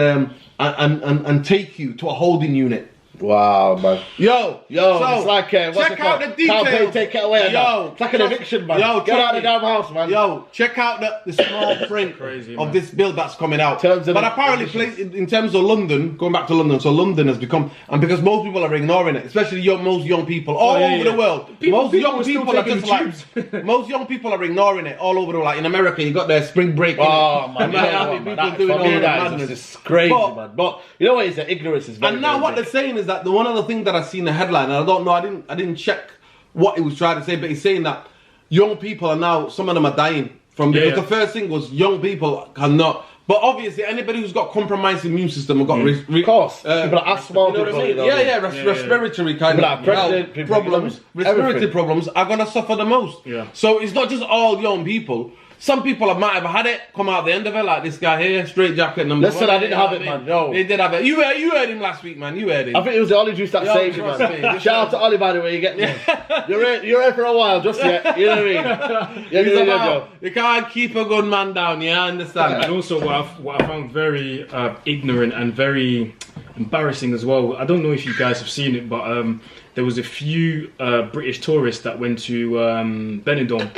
take you to a holding unit. Wow, man. Yo, Yo, so, it's like, what's check it out called? the details. Can't pay, take it away. Yo, It's like an eviction, man. Yo, Get trust out of the me. damn house, man. Yo, check out the small print Crazy, of man. this bill that's coming out. Terms and But apparently, in terms of London, going back to London, so London has become, and because most people are ignoring it, especially most young people all yeah, over yeah. the world. People Most young are still people are taking just the like, most young people are ignoring it all over the world. Like in America, you got their spring break. Oh, innit? man. And You like, know I what, think man, people that- doing for all me, the that madness. is just crazy, But- man. But you know what is that? Ignorance is very, And now very what big. they're saying is that the one other thing that I see in the headline, and I don't know, I didn't check what he was trying to say, but he's saying that young people are now, some of them are dying from, because Yeah. the first thing was young people cannot, but obviously anybody who's got compromised immune system or got Of course. People are asthma, you know what I people, mean? you know, Yeah, yeah. respiratory kind People of are pregnant, health people, problems, you know, respiratory everything. problems are gonna suffer the most. Yeah. So it's not just all young people. Some people might have had it, come out the end of it, like this guy here, Straightjacket number Listen, 1. I didn't have it, man, no. They did have it. You heard him last week, man. You heard him. I think it was the Ollie juice that Yo, saved you, trust man. me. Shout out to Ollie, by the way, you get me. You're here for a while, just yet. You know what I mean? Yeah, He's yeah, about- you can't keep a good man down, yeah, I understand. And also, what I found very ignorant and very embarrassing as well. I don't know if you guys have seen it, but there was a few British tourists that went to Benidorm.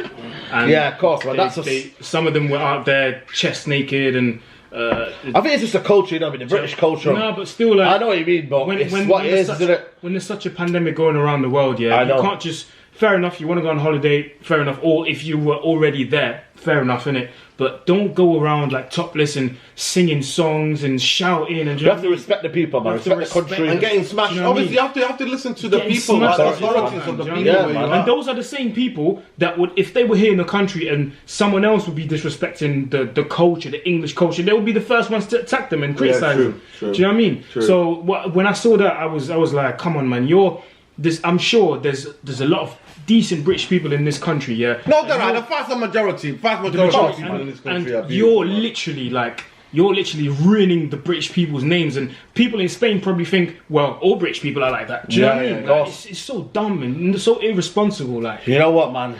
And Yeah, of course, man. That's some of them were out there chest naked and. I think it's just a culture, you know, I mean, the British culture. No, but still, like, I know what you mean, but it's what it is, isn't it? when there's such a pandemic going around the world, yeah, I know. you can't just. Fair enough, you want to go on holiday, fair enough. Or if you were already there, fair enough, innit? But don't go around like topless and singing songs and shouting and. You have to respect the people, man. You have to Respect the respect country. And getting smashed. Do you know what I Obviously, mean? you have to listen to the Getting people, smashed like as the well, authorities man. of the Do you people. know Yeah, what I mean? where you man. are. And those are the same people that would, if they were here in the country and someone else would be disrespecting the culture, the English culture, they would be the first ones to attack them and criticize true, them. true, Do you know what I mean? true. So when I saw that, I was like, come on, man, you're this. I'm sure there's a lot of decent British people in this country, yeah. No, there are the vast majority of people in this country are And beautiful. you're literally ruining the British people's names, and people in Spain probably think, well, all British people are like that. Do you know what I Yeah, mean? yeah, of Like, course. it's so dumb and so irresponsible. Like, You know what, man?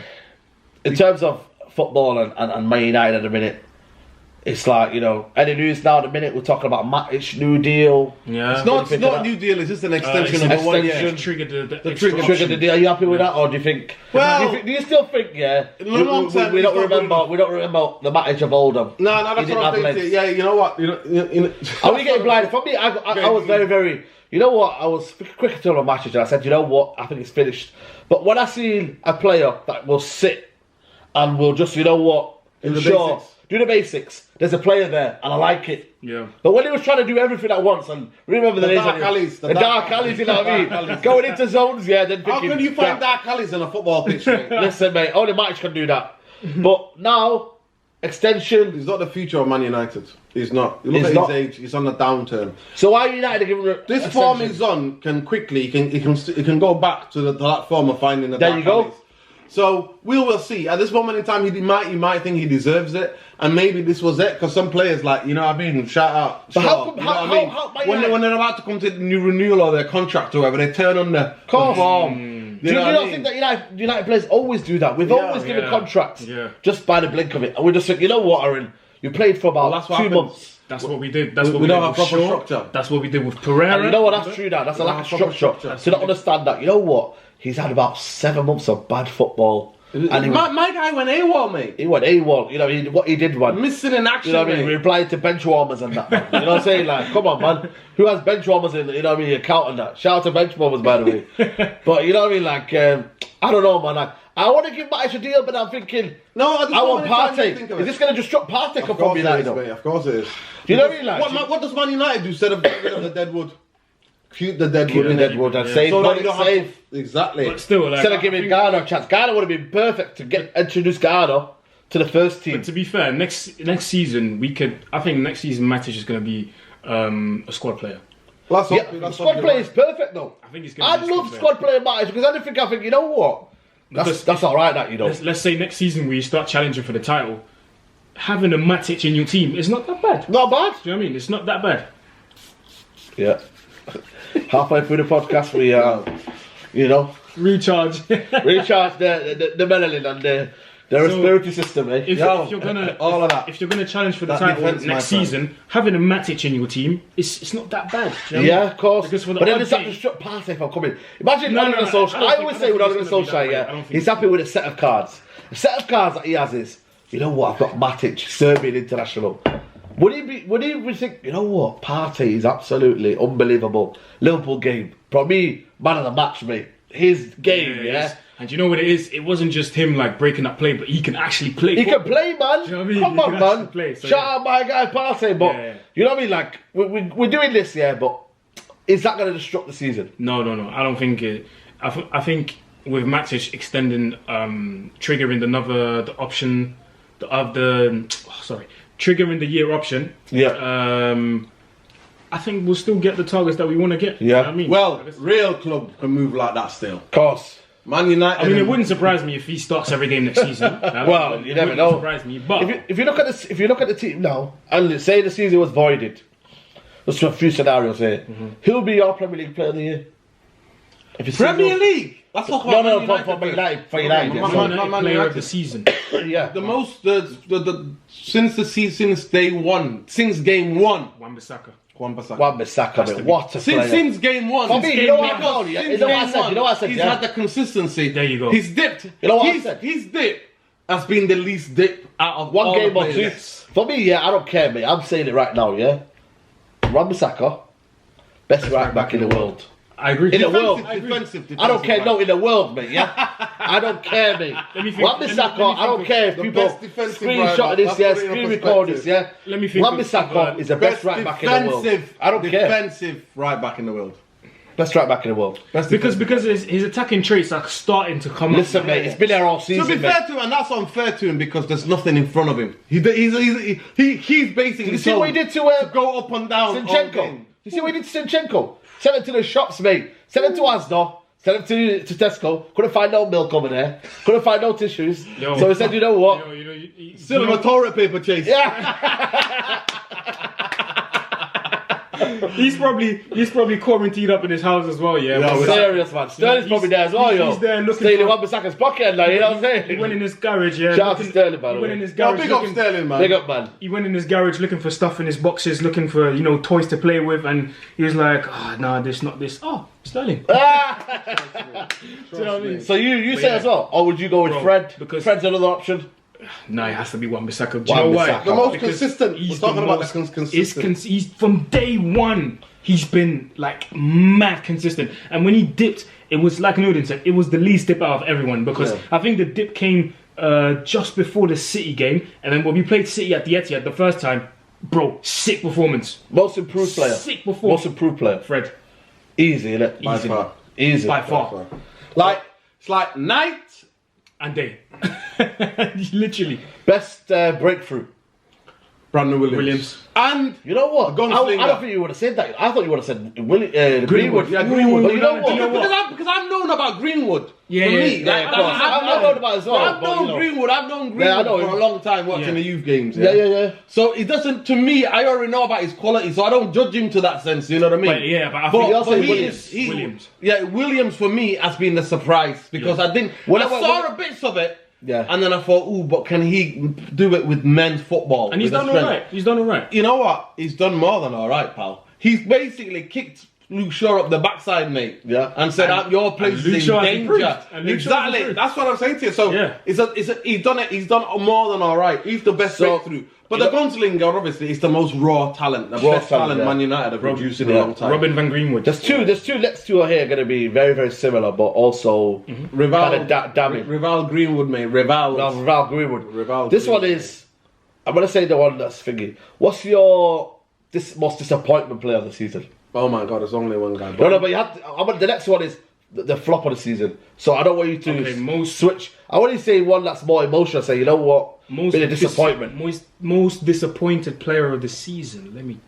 In terms of football and Man United at the minute, it's like, you know, any news now at the minute, we're talking about Matic, new deal. yeah, It's not think of a that? new deal, it's just an extension it's of an the 1 year. extension. triggered the trigger- Trigger the deal. Are you happy with that, or do you think? Well- do you still think? Yeah, In the long term, we it's don't not remember. good We don't remember the Matic of old. No, that's didn't what I'm have saying. legs. Yeah, you know what? Are we getting blinded? For me, I was very. You know what? I was quick to on Matic, and I said, you know what? I think it's finished. But when I see a player that will sit and will just, you know what, Do the ensure, basics. do the basics. There's a player there, and I like it. Yeah. But when he was trying to do everything at once, and remember the days dark when- alleys, the dark alleys, you know what I mean? dark alleys. Going into zones, yeah. Then How thinking, can you find "Crap." dark alleys in a football pitch, mate? Listen, mate, only Matic can do that. But now, extension. He's not the future of Man United. He's not. You look He's at not. his age, he's on the downturn. So why are United giving him This extension? form he's on can quickly, he can go back to that form of finding the There dark you go. alleys. So we will see. At this moment in time, he might think he deserves it, and maybe this was it. Because some players, like, you know what I mean, shout out. But Shaw, how come- you know how- what I mean? how- when they're about to come to the new renewal or their contract or whatever, they turn on the Course. form. Do you know what I not mean? think that United players always do that? We've Yeah, always given yeah, contracts yeah. just by the blink of it, and we just think, you know what, Aaron, you played for about Well, that's what 2 happens. months. That's what we did. That's what we we don't did have with proper Shaw. structure. That's what we did with Pereira. And you know what? That's true. That's a lack of proper structure. structure. So you don't understand that. You know what? He's had about 7 months of bad football, and he My guy went AWOL, mate. went AWOL. You know what he did, man. Missing in action, You know what I mean? mate. Replying to bench warmers and that, man. You know what I'm saying? Like, come on, man. Who has bench warmers in, you know what I mean, your account and that? Shout out to bench warmers, by the way. But, you know what I mean? Like, I don't know, man. I want to give Matic a deal, but I'm thinking, No, at this I want moment in time, Partey. think of Is it. this going to disrupt Partey Of from course it United? is, though? mate. Of course it is. Do you know what I mean? Like, What does Man United do instead of getting rid of the dead wood? Keep the deadwood Keep in the it. deadwood and save. So Play that you it don't have safe. to, exactly. But still, like, Instead of I giving think- Garner a chance, Garner would have been perfect to introduce Garner to the first team. But to be fair, next season I think next season Matic is going to be a squad player. Let's Yeah, hope- let's squad hope play you're is perfect though. I think he's going to I be a love player. squad player Matic because I think you know what? Because That's alright that, you know. Let's say next season where you start challenging for the title, having a Matic in your team is not that bad. Not bad. Do you know what I mean? It's not that bad. Yeah. Halfway through the podcast we Recharge. recharge the melanin and the respiratory system, eh? If you're gonna all of that. if you're gonna challenge for the That title defense, my next friend. season, having a Matic in your team it's not that bad. Do you know what I Yeah, mean? of course. Because for the But then odd it's that team- destruct Partey if I'm coming. Imagine No, Ole no, Gunnar I Solskjaer. don't I think- always I say don't with Ole think Gunnar it's gonna be that way. I Solskjaer, don't yeah, think he's happy with a set of cards. The set of cards that he has is, you know what, I've got Matic, Serbian international. Would he think, you know what, Partey is absolutely unbelievable. Liverpool game. For me, man of the match, mate. His game, yeah. Yes. And you know what it is? It wasn't just him like breaking up play, but he can actually play. He can football. play, man. Do you know what I mean? Come He on, can man. actually play, so Shout yeah. out my guy Partey, but Yeah. you know what I mean? Like we're doing this, yeah, but is that going to disrupt the season? No. I don't think it. I think with Matic extending, triggering the option, triggering the year option. Yeah. I think we'll still get the targets that we want to get. Yeah. You know what I mean, Well, real club can move like that still. Of course. Man United. I mean, it wouldn't surprise me if he starts every game next season. Well, you never It wouldn't know. surprise me, but If you look at the team now, and say the season was voided, there's a few scenarios here. Who'll be your Premier League player of the year? If you see Premier no- League. Let's talk No, about no, Man for United. For United, yeah, Man sorry. United Man player United. of the season. Yeah. The most since day one, since game one, Wan-Bissaka. Wan-Bissaka. Wan-Bissaka, mate. What a player. Since game one. For me, Since you know game what one. I found, yeah? Since You know what I game said, one, you know what I said, He's yeah? had the consistency. There you go. He's dipped. You know what I said? His dip has been the least dip out of One all game the or two. players. For me, yeah, I don't care, mate. I'm saying it right now, yeah. Wan-Bissaka, best right back in the world. I agree. In the world. Defensive. I don't care, no, in the world, mate, yeah? I don't care, mate. Let me think- Wan-Bissaka, let me I don't think care if the people best defensive right screenshot back. this, Let's yeah, put it in screen record this, yeah? Let me think of- Wan-Bissaka is the best right back in the world. I don't care. Defensive right back in the world. Best right back in the world. because his attacking traits are starting to come Listen, up. mate, it's been there all To season, be mate. fair to him, and that's unfair to him because there's nothing in front of him. He's basically Did you see what he did to go up and down. all Sinchenko? game. You see what he did to Sinchenko? Sent him to the shops, mate. Sent him to Asda. Sent him to Tesco. Couldn't find no milk over there. Couldn't find no tissues. Yo. So he said, you know what? Still on a toilet paper chase. Yeah. He's probably quarantined up in his house as well. Yeah. Yeah, But- Serious, man. Sterling's probably there as well, yo. He's there looking Stealing for- Wan-Bissaka's pocket, like, you know what I'm saying? He went in his garage. Yeah. Shout out to Sterling, by the He went way. in his Yeah, garage. big up looking- Sterling, man. Big up, man. He went in his garage looking for stuff in his boxes, looking for toys to play with, and he was like, "Oh, nah, this not this. Oh, Sterling." Do you know what I mean? So you say yeah. as well? Or would you go with Bro, Fred? because- Fred's another option. No, it has to be Wan-Bissaka. Do you know why? Wan-Bissaka. The most Because consistent. We're he's talking the about most- the consistent. He's from day one. He's been like mad consistent, and when he dipped, it was like Nordin said, it was the least dip out of everyone because Yeah. I think the dip came just before the City game, and then when we played City at the Etihad the first time, bro, sick performance. Most improved player. Sick performance. Most improved player. Fred, Easy, innit? By easy. far. Easy. by far, Like, it's like night. and day, literally. Best breakthrough. Brandon Williams. And You know what? I Gunslinger. don't think you would have said that. I thought you would have said Greenwood. Yeah, Greenwood. But you know what? you know what? Because I've known about Greenwood. Yeah, For yeah, me, yeah, like, of course. I've known about it as well, I've but, known you know. Greenwood. I've known Greenwood Yeah, I know for him. a long time watching Yeah. the youth games. Yeah. So it doesn't. To me, I already know about his quality, so I don't judge him to that sense. You know what I mean? But yeah, but I But, think also but he Williams. is. He, Williams. Yeah, Williams for me has been the surprise because I didn't. Well, I saw a bits of it. Yeah. And then I thought, ooh, but can he do it with men's football? and he's with the done all strength? right. He's done all right. You know what? He's done more than all right, pal. He's basically kicked Luke Shaw up the backside, mate. Yeah. And said, your place and is Luke in Shaw has danger. improved. And Luke Shaw has Exactly. improved. That's what I'm saying to you. So Yeah. he's done it. He's done more than all right. He's the best So, breakthrough. But the Gunslinger, obviously, is the most raw talent. The Raw best talent talent, yeah. Man United have produced in a yeah. long time. Robin van Greenwood. There's two next two are here going to be very, very similar, but also Rival, kind of damning. Rival Greenwood, mate. Rival. Rival Greenwood. Rival This one Greenwood. is, I'm going to say the one that's thingy. What's your most disappointment player of the season? Oh my God, there's only one guy. No, but you have to, the next one is the flop of the season. So I don't want you to switch. I want you to say one that's more emotional. Say, you know what? Been a disappointment. Most disappointed player of the season. Let me.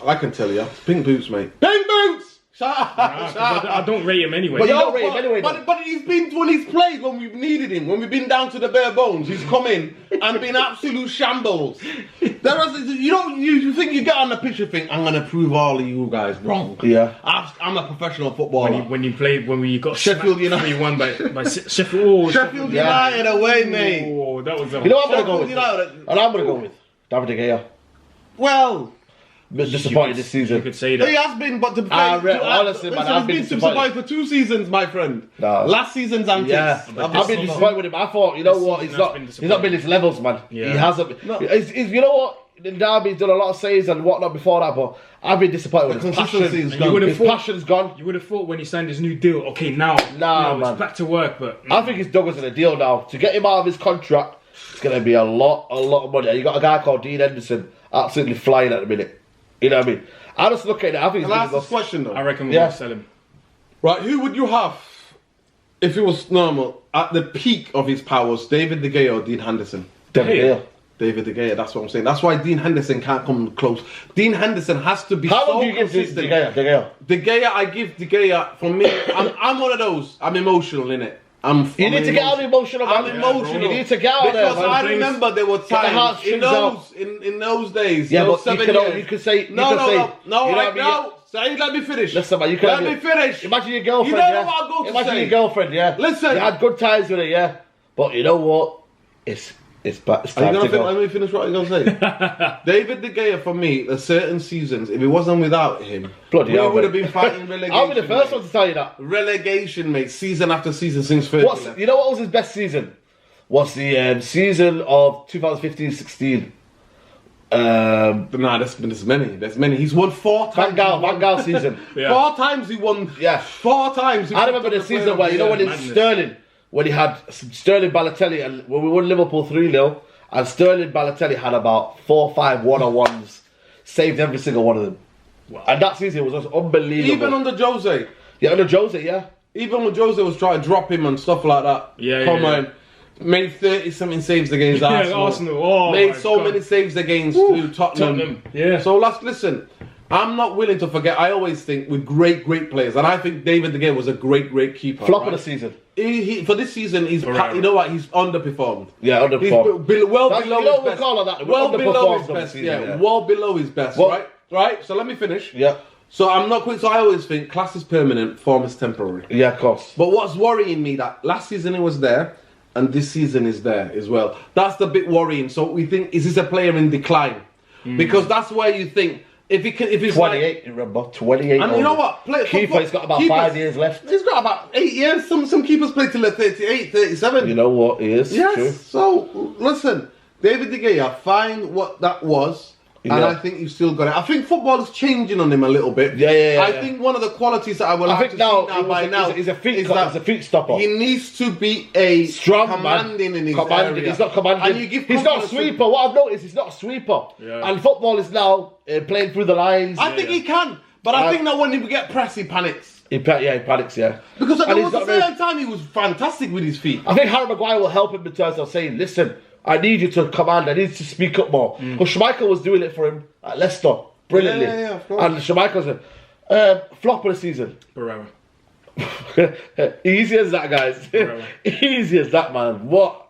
I can tell you. Pink boots, mate. Pink boots! Shut up! I don't rate him anyway. But you don't rate him anyway. But he's been when he's played when we've needed him, when we've been down to the bare bones. He's come in and been absolute shambles. You think you get on the pitch and think I'm gonna prove all of you guys wrong. Yeah. I'm a professional footballer. When you got Sheffield United, 3-1 by Sheffield. Sheffield United away, mate. Oh, that was. You know what I'm gonna go with? And I'm gonna go with David De Gea. Well. Disappointed this season. You could say that. He has been, but honestly, man, I've been disappointed for 2 seasons, my friend. No. Last season's antics. Yeah, I've been disappointed with him. I thought, you know what, he's not been his levels, man. Yeah. He hasn't. No. You know what? In Derby, he's done a lot of saves and whatnot before that, but I've been disappointed with his passion. His passion's gone. You would have thought when he signed his new deal, okay, now man. It's back to work. But I think he's dug us in a deal now. To get him out of his contract, it's going to be a lot of money. And you got a guy called Dean Henderson absolutely flying at the minute. You know what I mean? I just look at it. I think. Can I ask this question though? I reckon we'll sell him. Right, who would you have if it was normal at the peak of his powers? David De Gea or Dean Henderson? David De Gea. That's what I'm saying. That's why Dean Henderson can't come close. Dean Henderson has to be. How so do you give De Gea? De Gea, I give De Gea. For me, I'm one of those. I'm emotional in it. You need to get out of emotional. I'm emotional. You need to get out because there, I remember there were times in those days. Yeah, but 7 years. you could say no. Say, let me finish. Listen, man, let me finish. Imagine your girlfriend. You know what I'm going to say. Imagine your girlfriend. Yeah. Listen, you had good times with it. Yeah, but you know what? It's time to go. Let me finish what I'm going to say. David De Gea, for me, there's certain seasons, if it wasn't without him, we would have been fighting relegation. I'll be the first one to tell you that. Relegation, mate, season after season since 30. You know what was his best season? Was the season of 2015-16. There's many. He's won 4 times. Van Gaal season. 4 times he won. Yeah. 4 times. I remember the season where, when it's Sterling. When he had Sterling Balotelli, and when we won Liverpool 3-0, and Sterling Balotelli had about 4 or 5 one-on-ones, saved every single one of them. Wow. And that season was just unbelievable. Even under Jose. Yeah, under Jose, yeah. Even when Jose was trying to drop him and stuff like that. Yeah, Come on. Made 30-something saves against Arsenal. Oh, made so many saves against Tottenham. Yeah. So listen. I'm not willing to forget. I always think with great players, and I think David De Gea was a great keeper. Flop of the season. For this season, you know what? He's underperformed. Yeah, underperformed. He's well below his best. Well below his best. Yeah, well below his best. Right. So let me finish. Yeah. So I'm not quite. So I always think class is permanent, form is temporary. Yeah, of course. But what's worrying me that last season he was there, and this season is there as well. That's the bit worrying. So we think, is this a player in decline? Because that's where you think. If he's 28, remember 28. And you know what? Keeper's got about 5 years left. He's got about 8 years. Some keepers play till they're 38, 37. You know what? He is. Yes. True. So listen, David De Gea, find what that was. And I think you've still got it. I think football is changing on him a little bit. Yeah. I think one of the qualities that I will have to see now is a feet stopper. He needs to be a strong commanding man. in his area. He's not commanding. And he's not a sweeper. What I've noticed, he's not a sweeper. Yeah. And football is now playing through the lines. I think he can. But I think that when he get pressed, he panics. He panics, yeah. Because at the same time, he was fantastic with his feet. I think Harry Maguire will help him in terms of saying, listen, I need you to command. I need you to speak up more. Because Schmeichel was doing it for him at Leicester brilliantly. Yeah, of course. And Schmeichel's a flop of the season. Pereira. Easy as that, guys. Easy as that, man. What?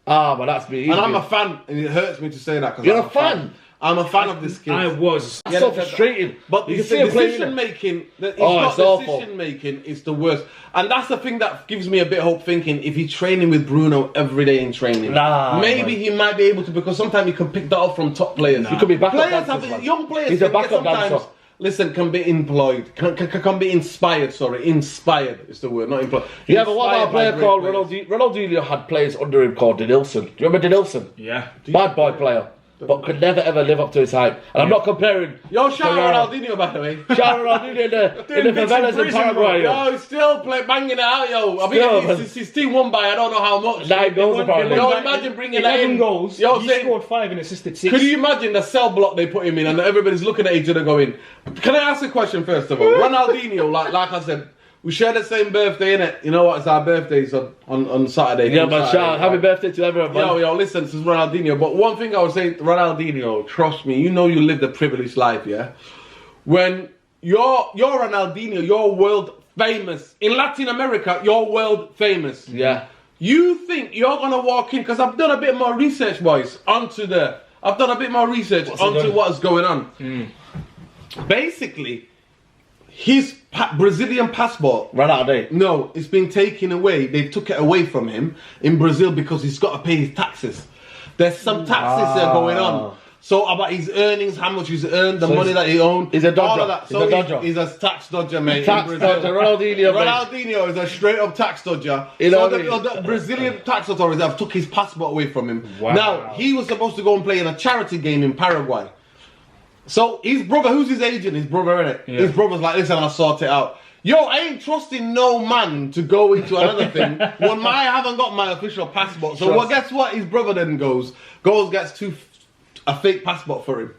But that's me. And I'm a fan, and it hurts me to say that. You're a fan? I'm a fan of this kid. I was. That's so frustrating. But the decision making, decision making is the worst. And that's the thing that gives me a bit of hope, thinking if he's training with Bruno every day in training, maybe he might be able to, because sometimes he can pick that up from top players. He could be backup dancer. Young players. He's a backup dancer. Listen, can be employed, can be inspired, inspired is the word, not employed. Yeah, but what about a player called Ronaldinho? Ronaldinho had players under him called Denilson. Do you remember Denilson? Yeah. Bad boy player. but could never ever live up to his hype. And I'm not comparing. Yo, shout out Ronaldinho, by the way. Shout out Ronaldinho in the favelas in Paraguay. Yo, he's still banging it out, yo. I mean, his team won by I don't know how much. 9 goals apparently. Yo, imagine bringing that in. 11 goals. Yo, he scored 5 and assisted 6. Could you imagine the cell block they put him in and everybody's looking at each other going, can I ask a question first of all? Ronaldinho, like I said, we share the same birthday, innit? You know what? It's our birthdays on Saturday. Yeah, man, shout out. Happy birthday to everyone, man. Yo, listen, this is Ronaldinho. But one thing I would say, Ronaldinho, trust me, you know you lived a privileged life, yeah? When you're Ronaldinho, you're world famous. In Latin America, you're world famous. Yeah. You think you're going to walk in, because I've done a bit more research, boys, onto what's going on. Basically, his Brazilian passport Ran out of date. No, it's been taken away. They took it away from him in Brazil because he's got to pay his taxes. There's some taxes that are going on. So about his earnings, how much he's earned, the money that he owns. He's a dodger. All of that. So he's a tax dodger, mate. Tax dodger, Ronaldinho is a straight up tax dodger. So the Brazilian tax authorities have took his passport away from him. Wow. Now, he was supposed to go and play in a charity game in Paraguay. So his brother, who's his agent? His brother, innit? Yeah. His brother's like, listen, I'll sort it out. Yo, I ain't trusting no man to go into another thing when I haven't got my official passport. So well, guess what? His brother then gets a fake passport for him.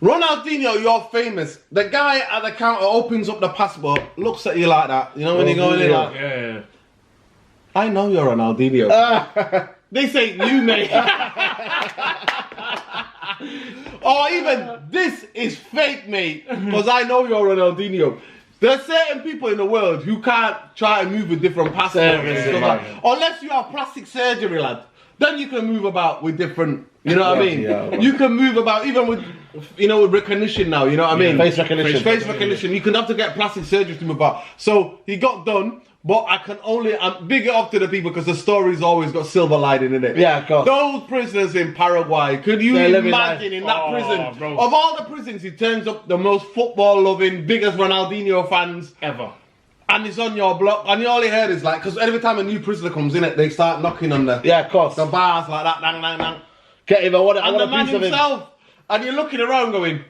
Ronaldinho, you're famous. The guy at the counter opens up the passport, looks at you like that. You know when you're going in like, yeah. I know you're Ronaldinho. They say you, mate. Or even, this is fake, mate, because I know you're Ronaldinho. There's certain people in the world who can't try to move with different passports. Unless you have plastic surgery, lad. Then you can move about with different, you know what I mean? Yeah. You can move about even with, with recognition now, you know what I mean? Face recognition. Face recognition. You can have to get plastic surgery to move about. So he got done. But I'm big it up to the people because the story's always got silver lining in it. Yeah, of course. Those prisoners in Paraguay, could you imagine in that prison? Bro. Of all the prisons, he turns up the most football-loving, biggest Ronaldinho fans ever. And it's on your block. And all you heard is like, because every time a new prisoner comes in, they start knocking on the of course. The bars like that, dang, dang, dang. Get him, I want and a the man piece himself, of him. And you're looking around going,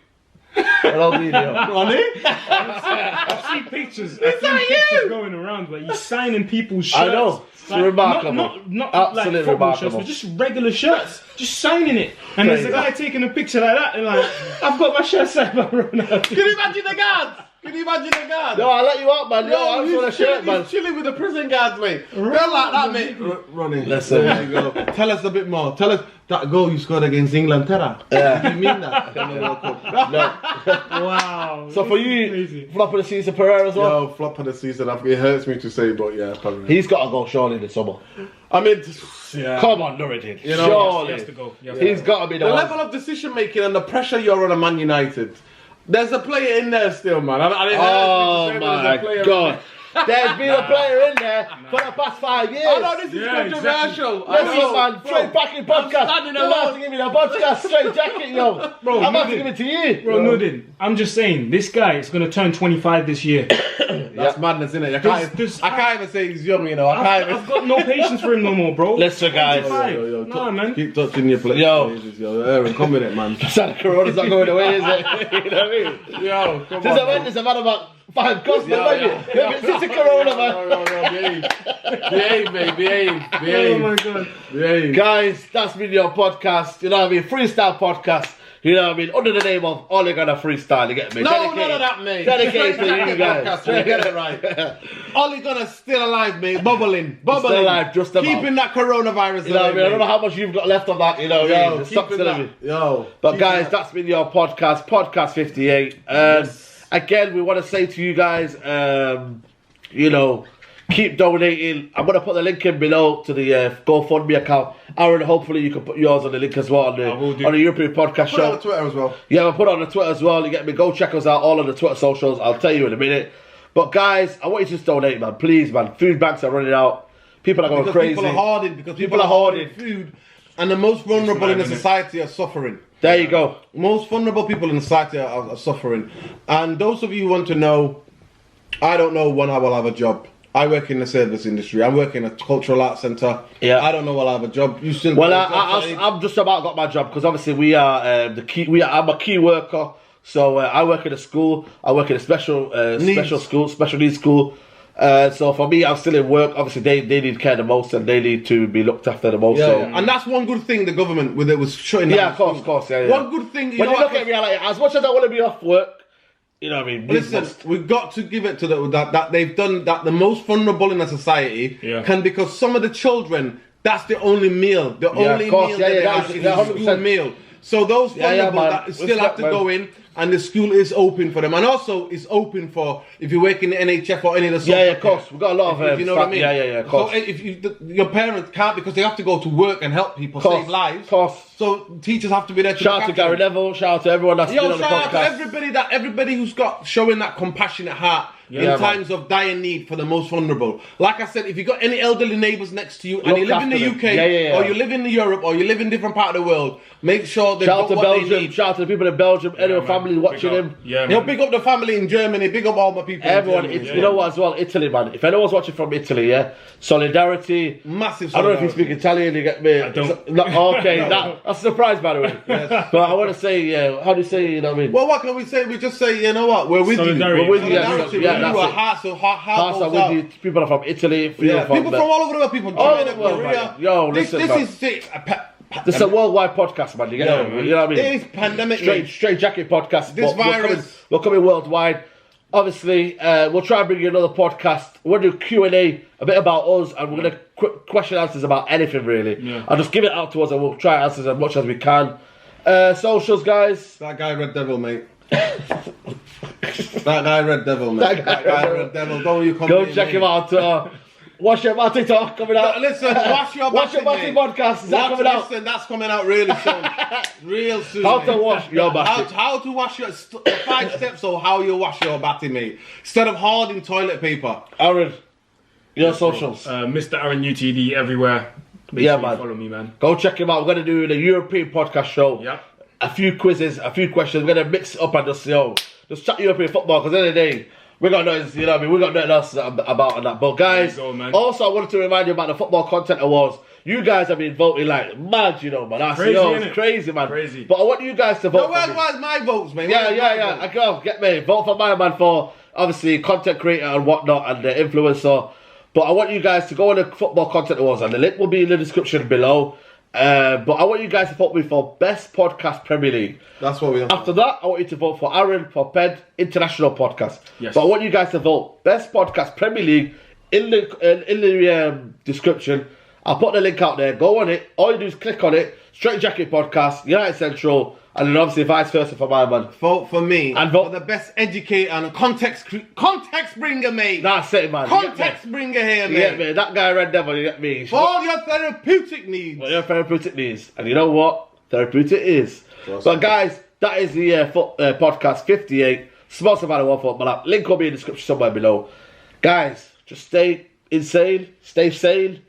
Ronaldinho. Ronnie? I've seen pictures. Pictures going around where he's signing people's shirts. I know. It's remarkable. Not absolutely like football remarkable. shirts, but just regular shirts. Just signing it. And there's a guy taking a picture like that and like, I've got my shirt signed by Ronaldo. Can you imagine the guards? Can you imagine the guards? No, I'll let you up, man. Yo, I just want a shirt, man. He's chilling with the prison guards, mate. They're like that, mate. Ronnie, listen. There you go. Tell us a bit more. Tell us that goal you scored against England, Terra. Yeah. Do you mean that? No. Wow. So for you, flop of the season, Pereira as well? Yo, flop of the season. It hurts me to say, but yeah, Pereira. He's got to go surely in the summer. I mean, yeah. Come on, Nuruddin. You know, surely. He has to go. He's got to be the one. level of decision making and the pressure you're on at Man United. There's a player in there still, man. Oh my God. There's been a player in there for the past 5 years. I know this is controversial. Listen, man, Straightjacket Podcast. I'm about to give you the podcast, Straightjacket, yo. Bro, I'm about to give it to you. Bro, Nuruddin, I'm just saying, this guy is going to turn 25 this year. That's madness, isn't it? I can't even say he's young, you know. I've got no patience for him no more, bro. Listen, guys. Yo, nah, man. Keep touching your plate. Yo. Aaron, come with it, man. Santa Corona's not going away, is it? You know what I mean? Yo, come on. Since I went, it's about 5 costs, man. Since the Corona, man. Behave, mate. Behave. Oh my God. Behave. Guys, that's been your podcast. You know what I mean? Freestyle podcast. You know what I mean? Under the name of All You Gonna Freestyle, you get me? No, none of that, mate. Dedicated to you guys. Get it right. All You Gonna still alive, mate. Bubbling. Still alive, just about. Keeping that coronavirus you know what I mean? I don't know how much you've got left of that, you know what I mean? Keeping that. Yo. But guys, that's been your podcast 58. Again, we want to say to you guys, keep donating. I'm going to put the link in below to the GoFundMe account. Aaron, hopefully you can put yours on the link as well on the European Podcast Show. Put it on Twitter as well. Yeah, we'll put it on the Twitter as well. You get me? Go check us out all on the Twitter socials. I'll tell you in a minute. But guys, I want you to just donate, man. Please, man. Food banks are running out. People are going crazy. People are hoarding food. And the most vulnerable in the society are suffering. There you go. Most vulnerable people in society are suffering. And those of you who want to know, I don't know when I will have a job. I work in the service industry. I work in a cultural arts centre. Yeah. I don't know I'll have a job. You still? Well, I'm just about got my job because obviously we are I'm a key worker. So I work in a school. I work in a special needs school. So for me, I'm still in work. Obviously, they need care the most, and they need to be looked after the most. So. And that's one good thing the government with it was shutting down. Yeah, of course. Yeah. One good thing. When you look at reality, as much as I want to be off work, you know what I mean. Listen, we've got to give it to that they've done that. The most vulnerable in a society can, because some of the children, that's the only meal, the only meal they have is a school meal. So those vulnerable that still have to go in. And the school is open for them, and also it's open for if you work in the NHF or any of the social of course. We've got a lot of you know what I mean. Of course. So if your parents can't because they have to go to work and help people save lives. Of course. So teachers have to be there. Shout out to Gary Neville. Shout out to everyone that's been on the podcast. Shout out to everybody who's got showing that compassionate heart in times of dire need for the most vulnerable. Like I said, if you got any elderly neighbours next to you and you live in the UK or you live in Europe or you live in different part of the world, make sure they got what they need. Shout out to the people in Belgium. Any family watching him. Big up the family in Germany. Big up all my people. Everyone. in Germany. You know what as well? Italy, man. If anyone's watching from Italy, solidarity. Massive solidarity. I don't know if you speak Italian. You get me? I don't. Okay, that's a surprise, by the way. But I want to say, how do you say? You know what I mean? Well, what can we say? We just say, you know what? We're with you. We're with you. Hearts are with you. People are from Italy. People from all over the world. People all over the world. Korea. Yo, listen, this is a worldwide podcast, man. You know what I mean? It is pandemic. Straightjacket Podcast. This virus. We're coming worldwide. Obviously, we'll try and bring you another podcast. We'll do Q&A, a bit about us, and we're going to question answers about anything, really. Yeah. I'll just give it out to us, and we'll try and answer as much as we can. Socials, guys. That guy, Red Devil, mate. That guy, Red Devil, mate. That guy, Red Devil. Don't you come Go check him out. Wash Your Batty Talk coming out. Listen, Wash Your Batty podcast. Is that coming out? Listen, that's coming out really soon. Real soon. How to wash your batty. How to wash your 5 steps or how you wash your batty, mate. Instead of hoarding toilet paper. Aaron, your socials. Mr. Aaron UTD everywhere. Make sure you follow me, man. Go check him out. We're going to do the European podcast show. Yep. A few quizzes, a few questions. We're going to mix it up and just chat European football, because at the end of the day, we got nothing, you know what I mean? We got nothing else about that. But guys, also I wanted to remind you about the Football Content Awards. You guys have been voting like mad, you know, man. It's crazy, man. Crazy. But I want you guys to vote. Where's my votes, man? Yeah. I go get me. Vote for my man for obviously content creator and whatnot and the influencer. But I want you guys to go on the Football Content Awards, and the link will be in the description below. But I want you guys to vote me for Best Podcast Premier League. That's what we are. After that, I want you to vote for Aaron for PED International Podcast. Yes. But I want you guys to vote Best Podcast Premier League in the description. I'll put the link out there. Go on it. All you do is click on it. Straightjacket Podcast, United Central, and then obviously vice versa for my man. Vote for me. And vote for the best educator and context bringer, mate. That's it, man. Context bringer here, mate. You get me? That guy, Red Devil, you get me? For all your therapeutic needs. For your therapeutic needs. And you know what? Therapeutic is. But guys, that is the podcast 58, sponsored by the One Football App. Link will be in the description somewhere below. Guys, just stay insane, stay sane,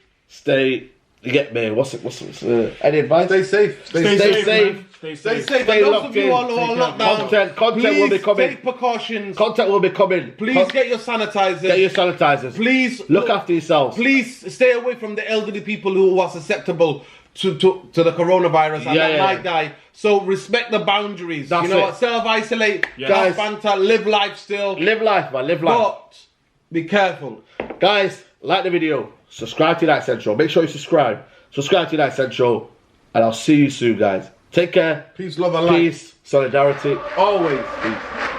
you get me? What's any advice? Stay safe. Stay safe. Stay safe. And those of you all who are locked down, content will be coming. Take precautions. Content will be coming. Please get your sanitizers. Please look after yourselves. Please stay away from the elderly people who are susceptible to the coronavirus and that might die. So respect the boundaries. That's you know what? Self-isolate. Guys, Fanta, live life still. Live life, man. Live life. But be careful. Guys, like the video. Subscribe to United Central. Make sure you subscribe. Subscribe to United Central. And I'll see you soon, guys. Take care. Peace, love, and light. Peace, solidarity. Always. Peace.